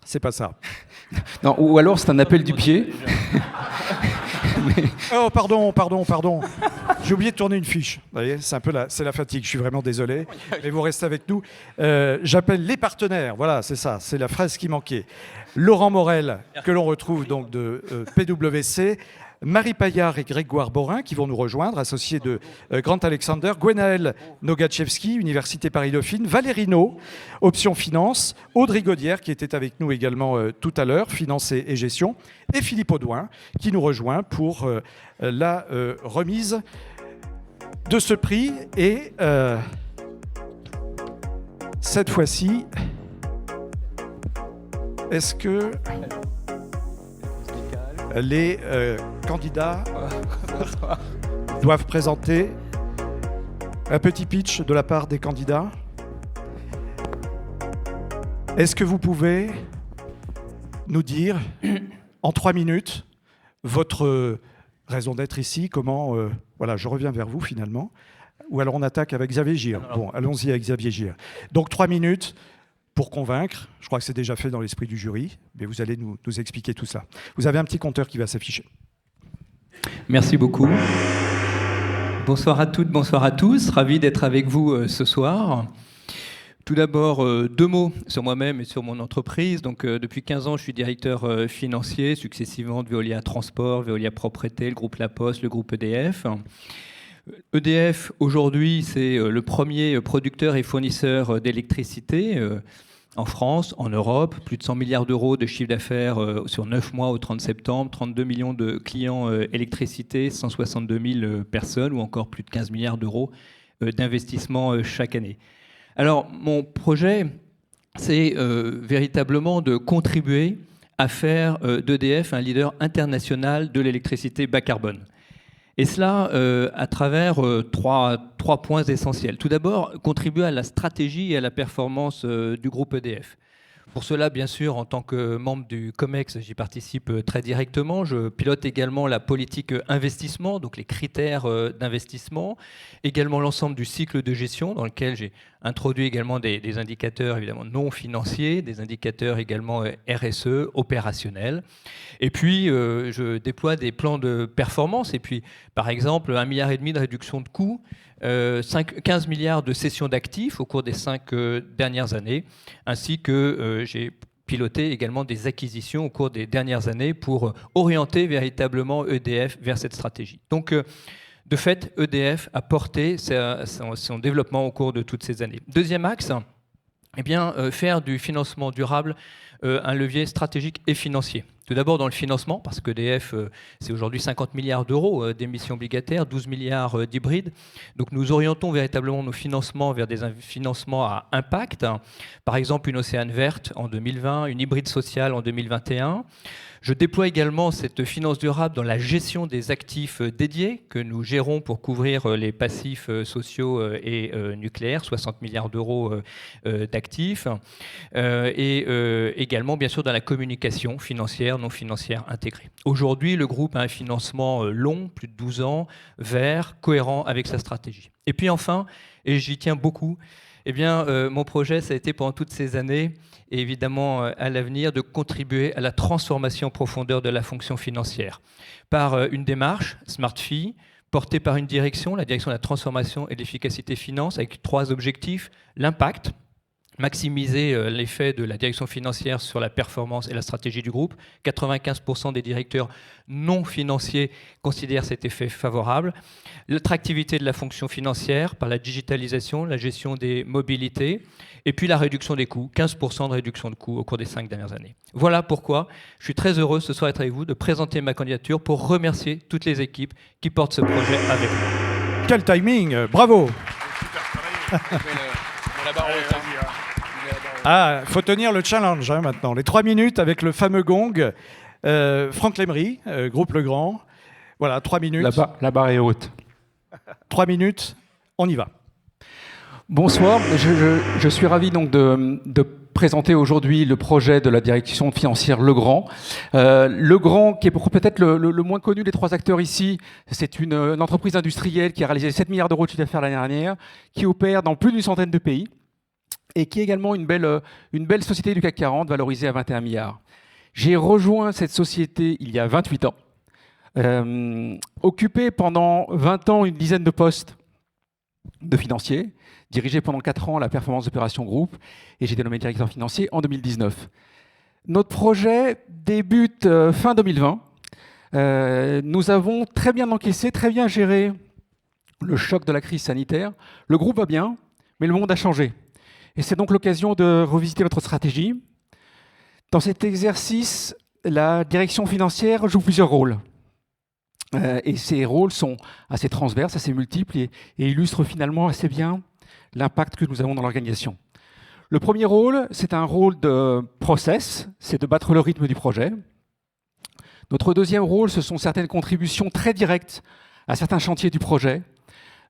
C'est pas ça. Non, ou alors c'est un appel du pied. Mais... Oh, pardon. J'ai oublié de tourner une fiche. Vous voyez, c'est la fatigue, je suis vraiment désolé. Mais vous restez avec nous. J'appelle les partenaires, voilà, c'est ça, c'est la phrase qui manquait. Laurent Morel, que l'on retrouve donc de PwC, Marie Paillard et Grégoire Borin qui vont nous rejoindre, associés de Grant Alexander, Gwenaël Nogachevski, Université Paris-Dauphine, Valérie No, Option Finance, Audrey Gaudière qui était avec nous également tout à l'heure, Finance et Gestion, et Philippe Audouin qui nous rejoint pour la remise de ce prix. Et cette fois-ci, est-ce que les candidats doivent présenter un petit pitch de la part des candidats? Est-ce que vous pouvez nous dire, en 3 minutes, votre raison d'être ici? Comment voilà, je reviens vers vous finalement. Ou alors on attaque avec Xavier Gire. Bon, allons-y avec Xavier Gire. Donc 3 minutes pour convaincre. Je crois que c'est déjà fait dans l'esprit du jury, mais vous allez nous expliquer tout ça. Vous avez un petit compteur qui va s'afficher. Merci beaucoup. Bonsoir à toutes, bonsoir à tous. Ravi d'être avec vous ce soir. Tout d'abord, 2 mots sur moi-même et sur mon entreprise. Donc, depuis 15 ans, je suis directeur financier, successivement de Veolia Transport, Veolia Propreté, le groupe La Poste, le groupe EDF. EDF, aujourd'hui, c'est le premier producteur et fournisseur d'électricité en France, en Europe. Plus de 100 milliards d'euros de chiffre d'affaires sur 9 mois au 30 septembre, 32 millions de clients électricité, 162 000 personnes, ou encore plus de 15 milliards d'euros d'investissement chaque année. Alors, mon projet, c'est véritablement de contribuer à faire d'EDF un leader international de l'électricité bas carbone. Et cela à travers trois points essentiels. Tout d'abord, contribuer à la stratégie et à la performance du groupe EDF. Pour cela, bien sûr, en tant que membre du COMEX, j'y participe très directement. Je pilote également la politique investissement, donc les critères d'investissement, également l'ensemble du cycle de gestion, dans lequel j'ai introduit également des indicateurs évidemment non financiers, des indicateurs également RSE, opérationnels. Et puis, je déploie des plans de performance. Et puis, par exemple, 1,5 milliard de réduction de coûts, 15 milliards de cessions d'actifs au cours des 5 dernières années, ainsi que j'ai piloté également des acquisitions au cours des dernières années pour orienter véritablement EDF vers cette stratégie. Donc, de fait, EDF a porté son développement au cours de toutes ces années. Deuxième axe, eh bien, faire du financement durable un levier stratégique et financier. Tout d'abord dans le financement, parce qu'EDF, c'est aujourd'hui 50 milliards d'euros d'émissions obligataires, 12 milliards d'hybrides. Donc nous orientons véritablement nos financements vers des financements à impact. Par exemple, une Océane verte en 2020, une hybride sociale en 2021. Je déploie également cette finance durable dans la gestion des actifs dédiés que nous gérons pour couvrir les passifs sociaux et nucléaires, 60 milliards d'euros d'actifs. Et également, bien sûr, dans la communication financière, non financière intégrée. Aujourd'hui, le groupe a un financement long, plus de 12 ans, vert, cohérent avec sa stratégie. Et puis enfin, et j'y tiens beaucoup, eh bien, mon projet, ça a été pendant toutes ces années, et évidemment à l'avenir, de contribuer à la transformation en profondeur de la fonction financière par une démarche, Smart Fee, portée par une direction, la direction de la transformation et de l'efficacité finance, avec 3 objectifs. L'impact, maximiser l'effet de la direction financière sur la performance et la stratégie du groupe. 95% des directeurs non financiers considèrent cet effet favorable. L'attractivité de la fonction financière par la digitalisation, la gestion des mobilités, et puis la réduction des coûts, 15% de réduction de coûts au cours des 5 dernières années. Voilà pourquoi je suis très heureux ce soir d'être avec vous, de présenter ma candidature pour remercier toutes les équipes qui portent ce projet avec moi. Quel timing, bravo. Ah, faut tenir le challenge maintenant. Les 3 minutes avec le fameux gong. Franck Lemery, groupe Legrand. Voilà, 3 minutes. La barre est haute. 3 minutes, on y va. Bonsoir, je suis ravi donc de présenter aujourd'hui le projet de la direction financière Legrand. Legrand, qui est peut-être le moins connu des 3 acteurs ici, c'est une entreprise industrielle qui a réalisé 7 milliards d'euros de chiffre d'affaires l'année dernière, qui opère dans plus d'une centaine de pays, et qui est également une belle société du CAC 40 valorisée à 21 milliards. J'ai rejoint cette société il y a 28 ans, occupé pendant 20 ans une dizaine de postes de financiers, dirigé pendant 4 ans la performance d'opération groupe, et j'ai été nommé directeur financier en 2019. Notre projet débute fin 2020. Nous avons très bien encaissé, très bien géré le choc de la crise sanitaire. Le groupe va bien, mais le monde a changé. Et c'est donc l'occasion de revisiter notre stratégie. Dans cet exercice, la direction financière joue plusieurs rôles. Et ces rôles sont assez transverses, assez multiples et illustrent finalement assez bien l'impact que nous avons dans l'organisation. Le premier rôle, c'est un rôle de process, c'est de battre le rythme du projet. Notre deuxième rôle, ce sont certaines contributions très directes à certains chantiers du projet.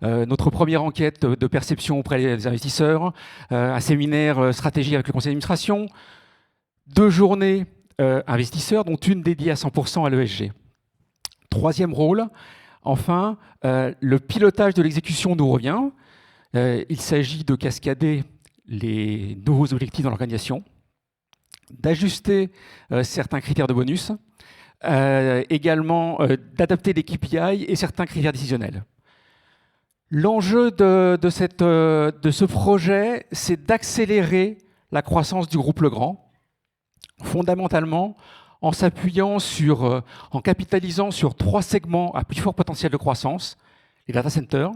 Notre première enquête de perception auprès des investisseurs, un séminaire stratégie avec le conseil d'administration, 2 journées investisseurs, dont une dédiée à 100% à l'ESG. Troisième rôle, enfin, le pilotage de l'exécution nous revient. Il s'agit de cascader les nouveaux objectifs dans l'organisation, d'ajuster certains critères de bonus, également d'adapter les KPI et certains critères décisionnels. L'enjeu de ce projet, c'est d'accélérer la croissance du groupe Legrand, fondamentalement en s'appuyant en capitalisant sur 3 segments à plus fort potentiel de croissance, les data centers,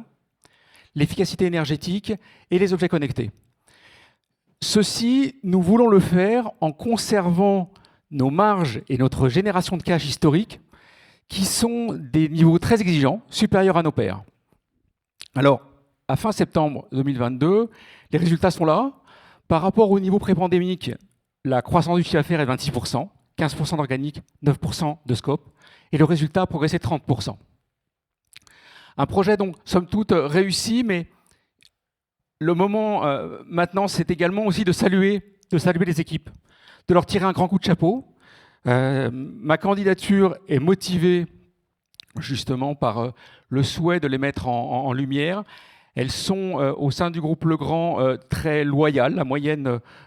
l'efficacité énergétique et les objets connectés. Ceci, nous voulons le faire en conservant nos marges et notre génération de cash historique, qui sont des niveaux très exigeants, supérieurs à nos pairs. Alors, à fin septembre 2022, les résultats sont là. Par rapport au niveau pré-pandémique, la croissance du chiffre d'affaires est de 26%, 15% d'organique, 9% de scope, et le résultat a progressé de 30%. Un projet donc, somme toute, réussi, mais le moment maintenant, c'est également aussi de saluer les équipes, de leur tirer un grand coup de chapeau. Ma candidature est motivée justement par le souhait de les mettre en lumière. Elles sont au sein du groupe Legrand très loyales.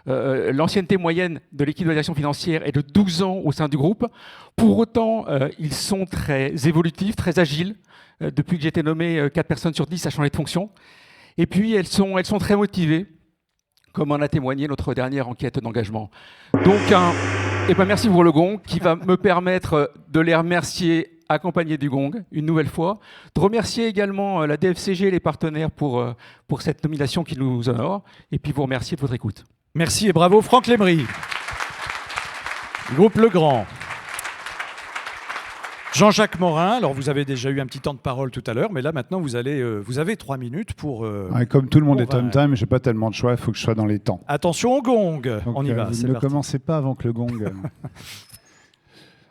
L'ancienneté moyenne de l'équipe de la direction financière est de 12 ans au sein du groupe. Pour autant, ils sont très évolutifs, très agiles. Depuis que j'ai été nommé, 4 personnes sur 10 a changé de fonction. Et puis, elles sont très motivées, comme en a témoigné notre dernière enquête d'engagement. Donc, merci pour le gong, qui va me permettre de les remercier accompagné du gong, une nouvelle fois. De remercier également la DFCG et les partenaires pour cette nomination qui nous honore. Et puis vous remercier de votre écoute. Merci et bravo Franck Lémery. Groupe Legrand. Jean-Jacques Morin, alors vous avez déjà eu un petit temps de parole tout à l'heure, mais là maintenant vous avez 3 minutes pour... comme tout le monde est on time, je n'ai pas tellement de choix, il faut que je sois dans les temps. Attention au gong. Donc, on y va, vous c'est ne parti. commencez pas avant que le gong...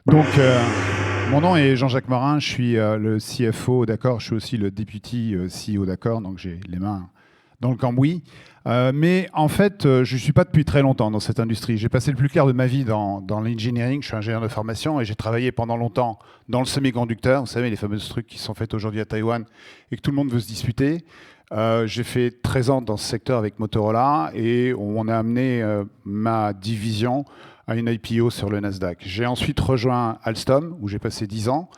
Donc, mon nom est Jean-Jacques Morin, je suis le CFO, d'accord, je suis aussi le deputy CEO, d'accord, donc j'ai les mains dans le cambouis. Mais en fait, je ne suis pas depuis très longtemps dans cette industrie. J'ai passé le plus clair de ma vie dans l'engineering, je suis ingénieur de formation et j'ai travaillé pendant longtemps dans le semi-conducteur, vous savez, les fameux trucs qui sont faits aujourd'hui à Taïwan et que tout le monde veut se disputer. J'ai fait 13 ans dans ce secteur avec Motorola et on a amené ma division à une IPO sur le Nasdaq. J'ai ensuite rejoint Alstom, où j'ai passé 10 ans.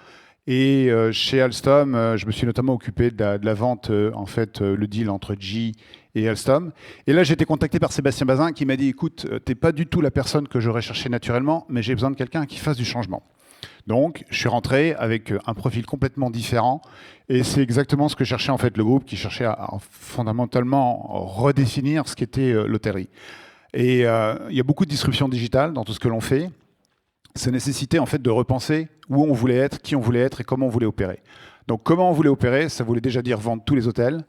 Et chez Alstom, je me suis notamment occupé de la vente, le deal entre GE et Alstom. Et là, j'ai été contacté par Sébastien Bazin qui m'a dit, écoute, t'es pas du tout la personne que j'aurais cherché naturellement, mais j'ai besoin de quelqu'un qui fasse du changement. Donc, je suis rentré avec un profil complètement différent. Et c'est exactement ce que cherchait en fait le groupe, qui cherchait à fondamentalement redéfinir ce qu'était l'hôtellerie. Et il y a beaucoup de disruption digitale dans tout ce que l'on fait. Ça nécessitait en fait de repenser où on voulait être, qui on voulait être et comment on voulait opérer. Donc comment on voulait opérer, ça voulait déjà dire vendre tous les hôtels.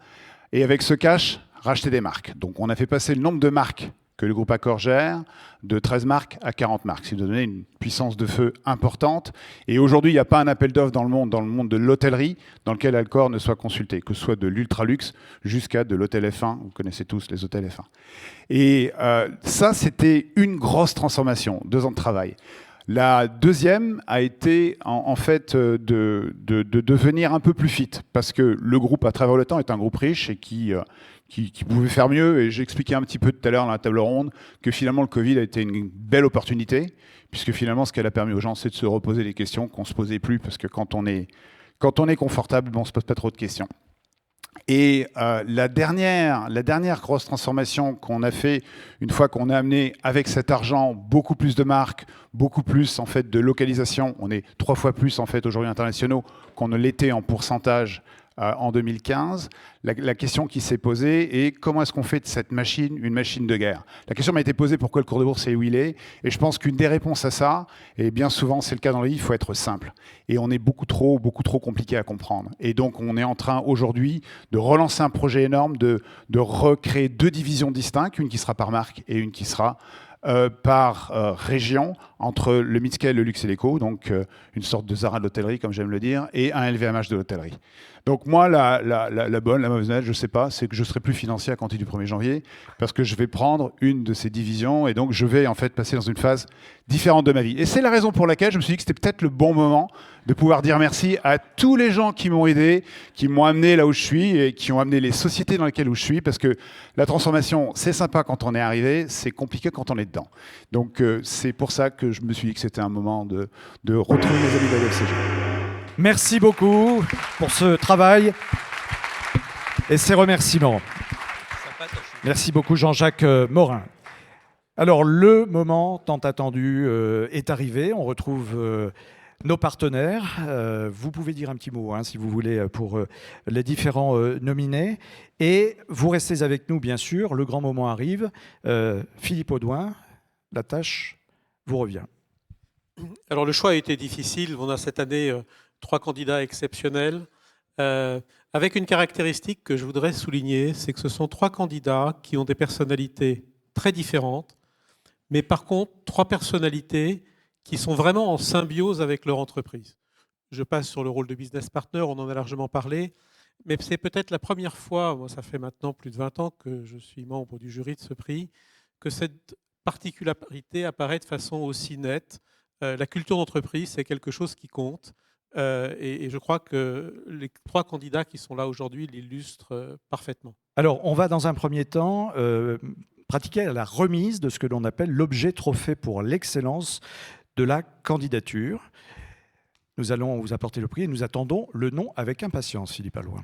Et avec ce cash, racheter des marques. Donc on a fait passer le nombre de marques que le groupe Accor gère de 13 marques à 40 marques, ce qui nous donnait une puissance de feu importante. Et aujourd'hui, il n'y a pas un appel d'offres dans le monde de l'hôtellerie, dans lequel Accor ne soit consulté, que ce soit de l'ultra-luxe jusqu'à de l'hôtel F1. Vous connaissez tous les hôtels F1. Et ça, c'était une grosse transformation, 2 ans de travail. La deuxième a été en fait de devenir un peu plus fit, parce que le groupe, à travers le temps, est un groupe riche et qui pouvait faire mieux. Et j'expliquais un petit peu tout à l'heure dans la table ronde que finalement le Covid a été une belle opportunité, puisque finalement ce qu'elle a permis aux gens, c'est de se reposer des questions qu'on ne se posait plus, parce que quand on est confortable, on ne se pose pas trop de questions. Et la dernière grosse transformation qu'on a fait, une fois qu'on a amené avec cet argent beaucoup plus de marques, beaucoup plus en fait de localisation, on est 3 fois plus en fait aujourd'hui internationaux qu'on ne l'était en pourcentage en 2015. La question qui s'est posée est comment est-ce qu'on fait de cette machine une machine de guerre? La question m'a été posée pourquoi le cours de bourse est où il est. Et je pense qu'une des réponses à ça, et bien souvent c'est le cas dans la vie, il faut être simple. Et on est beaucoup trop compliqué à comprendre. Et donc on est en train aujourd'hui de relancer un projet énorme, de recréer 2 divisions distinctes, une qui sera par marque et une qui sera par région, entre le mid-scale, le luxe et l'éco, donc une sorte de Zara de l'hôtellerie, comme j'aime le dire, et un LVMH de l'hôtellerie. Donc moi, la bonne, la mauvaise nouvelle, je ne sais pas, c'est que je ne serai plus financier à compter du 1er janvier, parce que je vais prendre une de ces divisions, et donc je vais en fait passer dans une phase différente de ma vie. Et c'est la raison pour laquelle je me suis dit que c'était peut-être le bon moment de pouvoir dire merci à tous les gens qui m'ont aidé, qui m'ont amené là où je suis, et qui ont amené les sociétés dans lesquelles je suis, parce que la transformation, c'est sympa quand on est arrivé, c'est compliqué quand on est dedans. Donc c'est pour ça que je me suis dit que c'était un moment de retrouver mes amis de la DFCG. Merci beaucoup pour ce travail. et ses remerciements. Merci beaucoup Jean-Jacques Morin. Alors le moment tant attendu est arrivé, on retrouve nos partenaires. Vous pouvez dire un petit mot si vous voulez pour les différents nominés. Et vous restez avec nous bien sûr, le grand moment arrive. Philippe Audouin, la tâche vous revient. Alors le choix a été difficile, on a cette année 3 candidats exceptionnels. Avec une caractéristique que je voudrais souligner, c'est que ce sont 3 candidats qui ont des personnalités très différentes, mais par contre 3 personnalités qui sont vraiment en symbiose avec leur entreprise. Je passe sur le rôle de business partner, on en a largement parlé, mais c'est peut-être la première fois, moi ça fait maintenant plus de 20 ans que je suis membre du jury de ce prix, que cette particularité apparaît de façon aussi nette. La culture d'entreprise, c'est quelque chose qui compte. Et je crois que les 3 candidats qui sont là aujourd'hui l'illustrent parfaitement. Alors, on va dans un premier temps pratiquer la remise de ce que l'on appelle l'objet trophée pour l'excellence de la candidature. Nous allons vous apporter le prix et nous attendons le nom avec impatience, Philippe Audouin.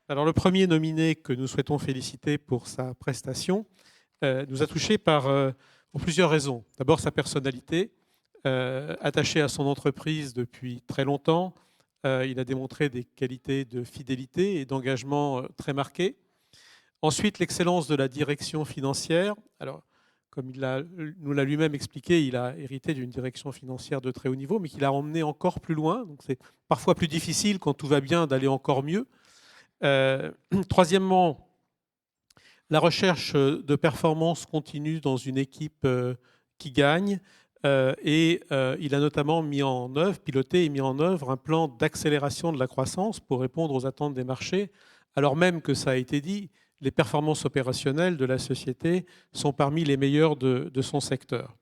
Alors, le premier nominé que nous souhaitons féliciter pour sa prestation nous a touchés pour plusieurs raisons. D'abord, sa personnalité. Attaché à son entreprise depuis très longtemps, il a démontré des qualités de fidélité et d'engagement très marquées. Ensuite, l'excellence de la direction financière. Alors, comme nous l'a lui-même expliqué, il a hérité d'une direction financière de très haut niveau, mais qu'il a emmené encore plus loin. Donc, c'est parfois plus difficile quand tout va bien d'aller encore mieux. Troisièmement, la recherche de performance continue dans une équipe qui gagne. Il a notamment piloté et mis en œuvre un plan d'accélération de la croissance pour répondre aux attentes des marchés, alors même que ça a été dit, les performances opérationnelles de la société sont parmi les meilleures de son secteur.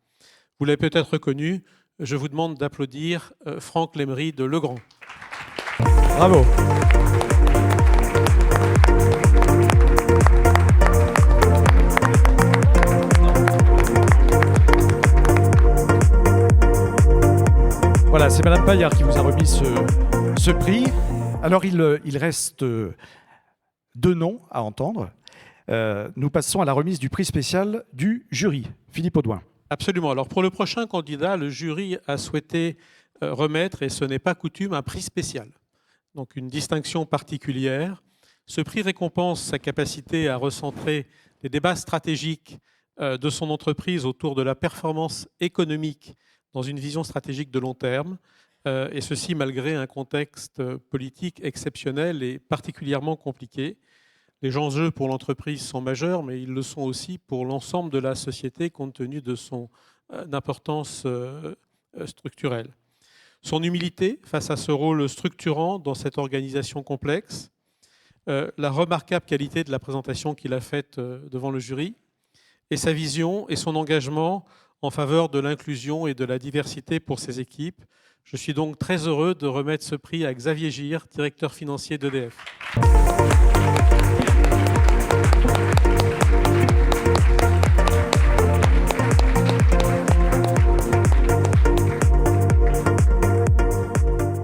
Vous l'avez peut-être reconnu, je vous demande d'applaudir Franck Lemery de Legrand. Bravo. Voilà, c'est Madame Paillard qui vous a remis ce prix. Alors, il reste 2 noms à entendre. Nous passons à la remise du prix spécial du jury. Philippe Audouin. Absolument. Alors, pour le prochain candidat, le jury a souhaité remettre, et ce n'est pas coutume, un prix spécial. Donc, une distinction particulière. Ce prix récompense sa capacité à recentrer les débats stratégiques de son entreprise autour de la performance économique dans une vision stratégique de long terme, et ceci malgré un contexte politique exceptionnel et particulièrement compliqué. Les enjeux pour l'entreprise sont majeurs, mais ils le sont aussi pour l'ensemble de la société compte tenu de son importance structurelle. Son humilité face à ce rôle structurant dans cette organisation complexe, la remarquable qualité de la présentation qu'il a faite devant le jury, et sa vision et son engagement en faveur de l'inclusion et de la diversité pour ses équipes. Je suis donc très heureux de remettre ce prix à Xavier Gire, directeur financier d'EDF.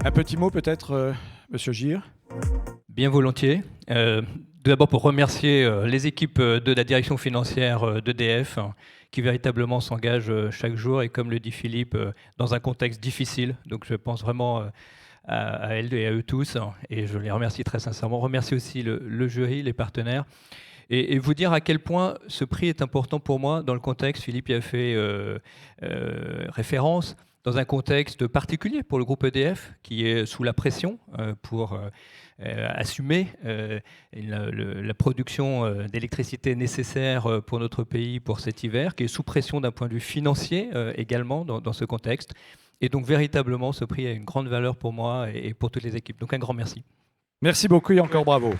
Un petit mot peut-être, Monsieur Gire. Bien volontiers. D'abord pour remercier les équipes de la direction financière d'EDF qui véritablement s'engagent chaque jour et comme le dit Philippe, dans un contexte difficile. Donc je pense vraiment à elles et à eux tous et je les remercie très sincèrement. Remercie aussi le jury, les partenaires et vous dire à quel point ce prix est important pour moi dans le contexte. Philippe y a fait référence. Dans un contexte particulier pour le groupe EDF qui est sous la pression pour assumer la production d'électricité nécessaire pour notre pays pour cet hiver, qui est sous pression d'un point de vue financier également dans ce contexte. Et donc véritablement, ce prix a une grande valeur pour moi et pour toutes les équipes. Donc un grand merci. Merci beaucoup et encore bravo.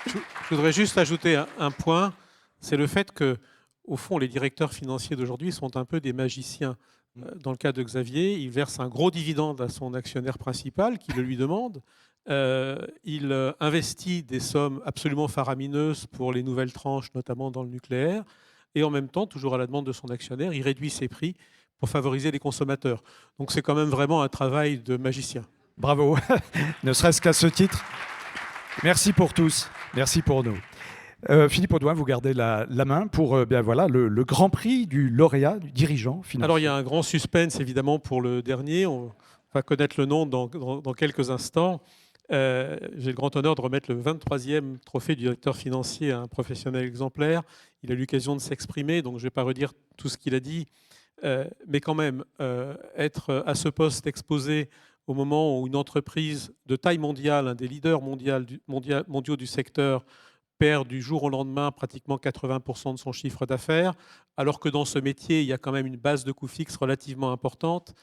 Je voudrais juste ajouter un point, c'est le fait que, au fond, les directeurs financiers d'aujourd'hui sont un peu des magiciens. Dans le cas de Xavier, il verse un gros dividende à son actionnaire principal qui le lui demande. Il investit des sommes absolument faramineuses pour les nouvelles tranches, notamment dans le nucléaire. Et en même temps, toujours à la demande de son actionnaire, il réduit ses prix pour favoriser les consommateurs. Donc c'est quand même vraiment un travail de magicien. Bravo, ne serait-ce qu'à ce titre. Merci pour tous, merci pour nous. Philippe Audouin, vous gardez la main pour bien voilà, le grand prix du lauréat, du dirigeant financier. Alors il y a un grand suspense évidemment pour le dernier, on va connaître le nom dans quelques instants. J'ai le grand honneur de remettre le 23e trophée du directeur financier à un professionnel exemplaire. Il a eu l'occasion de s'exprimer, donc je ne vais pas redire tout ce qu'il a dit, mais quand même, être à ce poste exposé au moment où une entreprise de taille mondiale, un des leaders mondiaux du secteur, perd du jour au lendemain pratiquement 80% de son chiffre d'affaires, alors que dans ce métier, il y a quand même une base de coûts fixes relativement importante.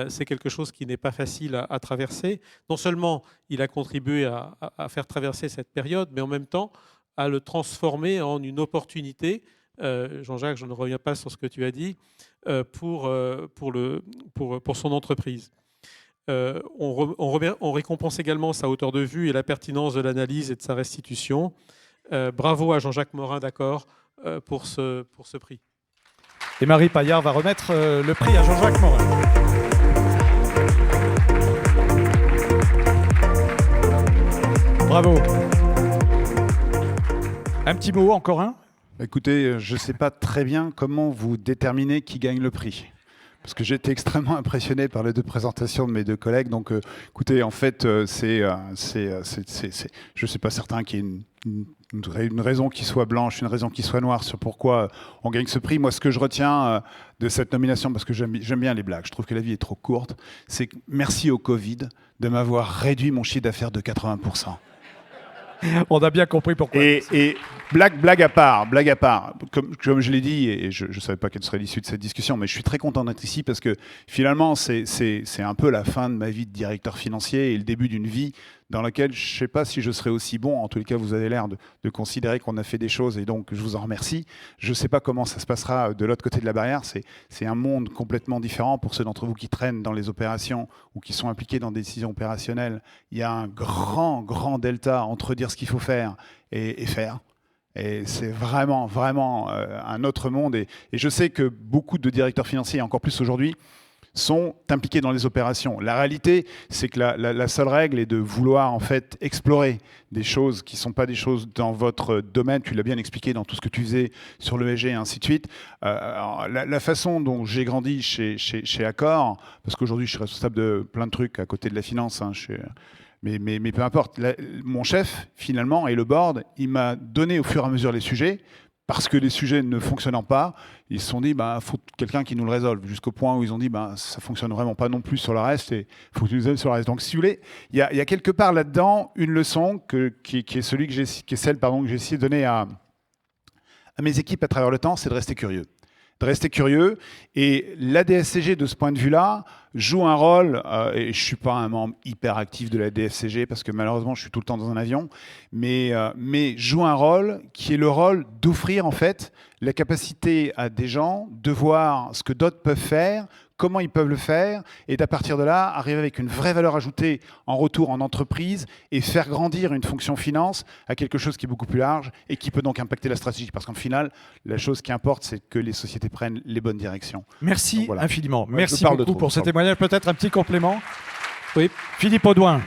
C'est quelque chose qui n'est pas facile à traverser. Non seulement il a contribué à faire traverser cette période, mais en même temps à le transformer en une opportunité. Jean-Jacques, je ne reviens pas sur ce que tu as dit, pour son entreprise. On récompense également sa hauteur de vue et la pertinence de l'analyse et de sa restitution. Bravo à Jean-Jacques Morin, d'accord, pour ce prix. Et Marie Paillard va remettre le prix à Jean-Jacques Morin. Bravo. Un petit mot, encore un ? Écoutez, je ne sais pas très bien comment vous déterminez qui gagne le prix. Parce que j'ai été extrêmement impressionné par les deux présentations de mes deux collègues. Donc, écoutez, en fait, je ne suis pas certain qu'il y ait une raison qui soit blanche, une raison qui soit noire sur pourquoi on gagne ce prix. Moi, ce que je retiens de cette nomination, parce que j'aime bien les blagues, je trouve que la vie est trop courte, c'est que merci au Covid de m'avoir réduit mon chiffre d'affaires de 80%. On a bien compris pourquoi. Et blague à part, comme je l'ai dit, et je ne savais pas quelle serait l'issue de cette discussion, mais je suis très content d'être ici parce que finalement, c'est un peu la fin de ma vie de directeur financier et le début d'une vie dans laquelle je ne sais pas si je serai aussi bon. En tous les cas, vous avez l'air de considérer qu'on a fait des choses et donc je vous en remercie. Je ne sais pas comment ça se passera de l'autre côté de la barrière. C'est un monde complètement différent pour ceux d'entre vous qui traînent dans les opérations ou qui sont impliqués dans des décisions opérationnelles. Il y a un grand delta entre dire ce qu'il faut faire et faire. Et c'est vraiment un autre monde. Et je sais que beaucoup de directeurs financiers, et encore plus aujourd'hui, sont impliqués dans les opérations. La réalité, c'est que la seule règle est de vouloir en fait explorer des choses qui ne sont pas des choses dans votre domaine. Tu l'as bien expliqué dans tout ce que tu faisais sur l'ESG et ainsi de suite. La façon dont j'ai grandi chez Accor, parce qu'aujourd'hui je suis responsable de plein de trucs à côté de la finance, mais peu importe. Mon chef, finalement, et le board, il m'a donné au fur et à mesure les sujets, parce que les sujets ne fonctionnant pas, ils se sont dit, faut quelqu'un qui nous le résolve, jusqu'au point où ils ont dit, ça ne fonctionne vraiment pas non plus sur le reste, et il faut que tu nous aides sur le reste. Donc, si vous voulez, il y a quelque part là-dedans une leçon qui est celle que j'ai essayé de donner à mes équipes à travers le temps, c'est de rester curieux. Et la DFCG, de ce point de vue-là, joue un rôle, et je ne suis pas un membre hyper actif de la DFCG, parce que malheureusement, je suis tout le temps dans un avion, mais joue un rôle qui est le rôle d'offrir en fait la capacité à des gens de voir ce que d'autres peuvent faire, comment ils peuvent le faire, et d'à partir de là, arriver avec une vraie valeur ajoutée en retour en entreprise et faire grandir une fonction finance à quelque chose qui est beaucoup plus large et qui peut donc impacter la stratégie. Parce qu'en final, la chose qui importe, c'est que les sociétés prennent les bonnes directions. Merci voilà. Infiniment. Ouais, merci beaucoup pour ce témoignage. Peut-être un petit complément. Oui, Philippe Audouin.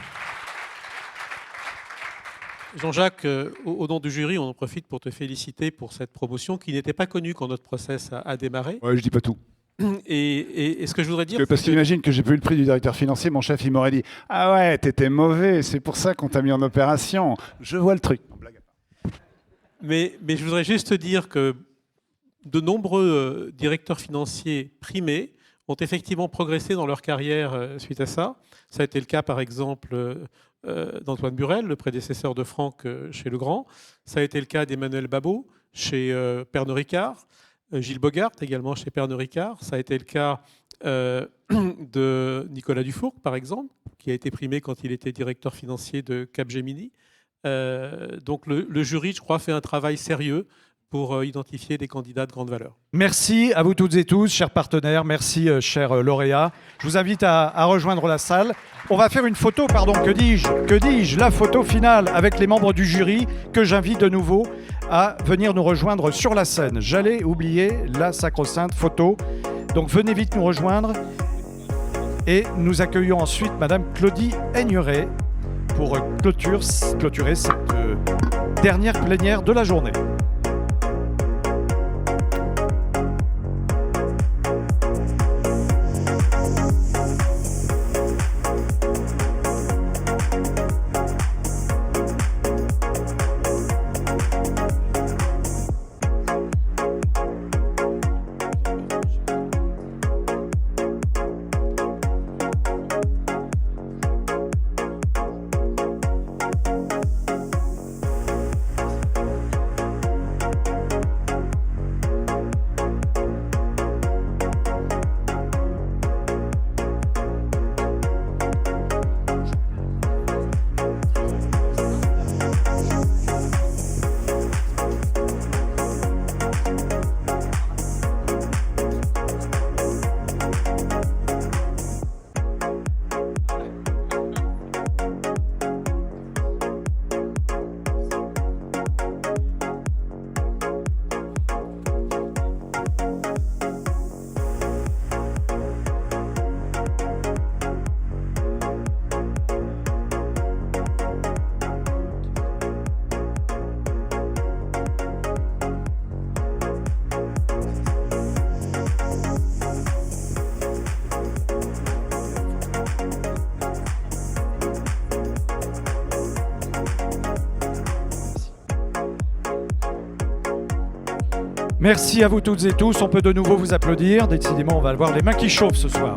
Jean-Jacques, au nom du jury, on en profite pour te féliciter pour cette promotion qui n'était pas connue quand notre process a démarré. Ouais, je dis pas tout. Et ce que je voudrais dire... Parce qu'imagine que j'ai pas eu le prix du directeur financier, mon chef il m'aurait dit « Ah ouais, t'étais mauvais, c'est pour ça qu'on t'a mis en opération. » Je vois le truc. Mais je voudrais juste te dire que de nombreux directeurs financiers primés ont effectivement progressé dans leur carrière suite à ça. Ça a été le cas par exemple d'Antoine Burel, le prédécesseur de Franck chez Legrand. Ça a été le cas d'Emmanuel Babot chez Pernod Ricard. Gilles Bogart, également chez Pernod Ricard. Ça a été le cas de Nicolas Dufourcq, par exemple, qui a été primé quand il était directeur financier de Capgemini. Donc le jury, je crois, fait un travail sérieux pour identifier des candidats de grande valeur. Merci à vous toutes et tous, chers partenaires. Merci, chers lauréats. Je vous invite à rejoindre la salle. On va faire une photo, que dis-je, la photo finale avec les membres du jury que j'invite de nouveau à venir nous rejoindre sur la scène. J'allais oublier la sacro-sainte photo. Donc venez vite nous rejoindre. Et nous accueillons ensuite Madame Claudie Aigneret pour clôturer cette dernière plénière de la journée. Merci à vous toutes et tous. On peut de nouveau vous applaudir. Décidément, on va avoir les mains qui chauffent ce soir.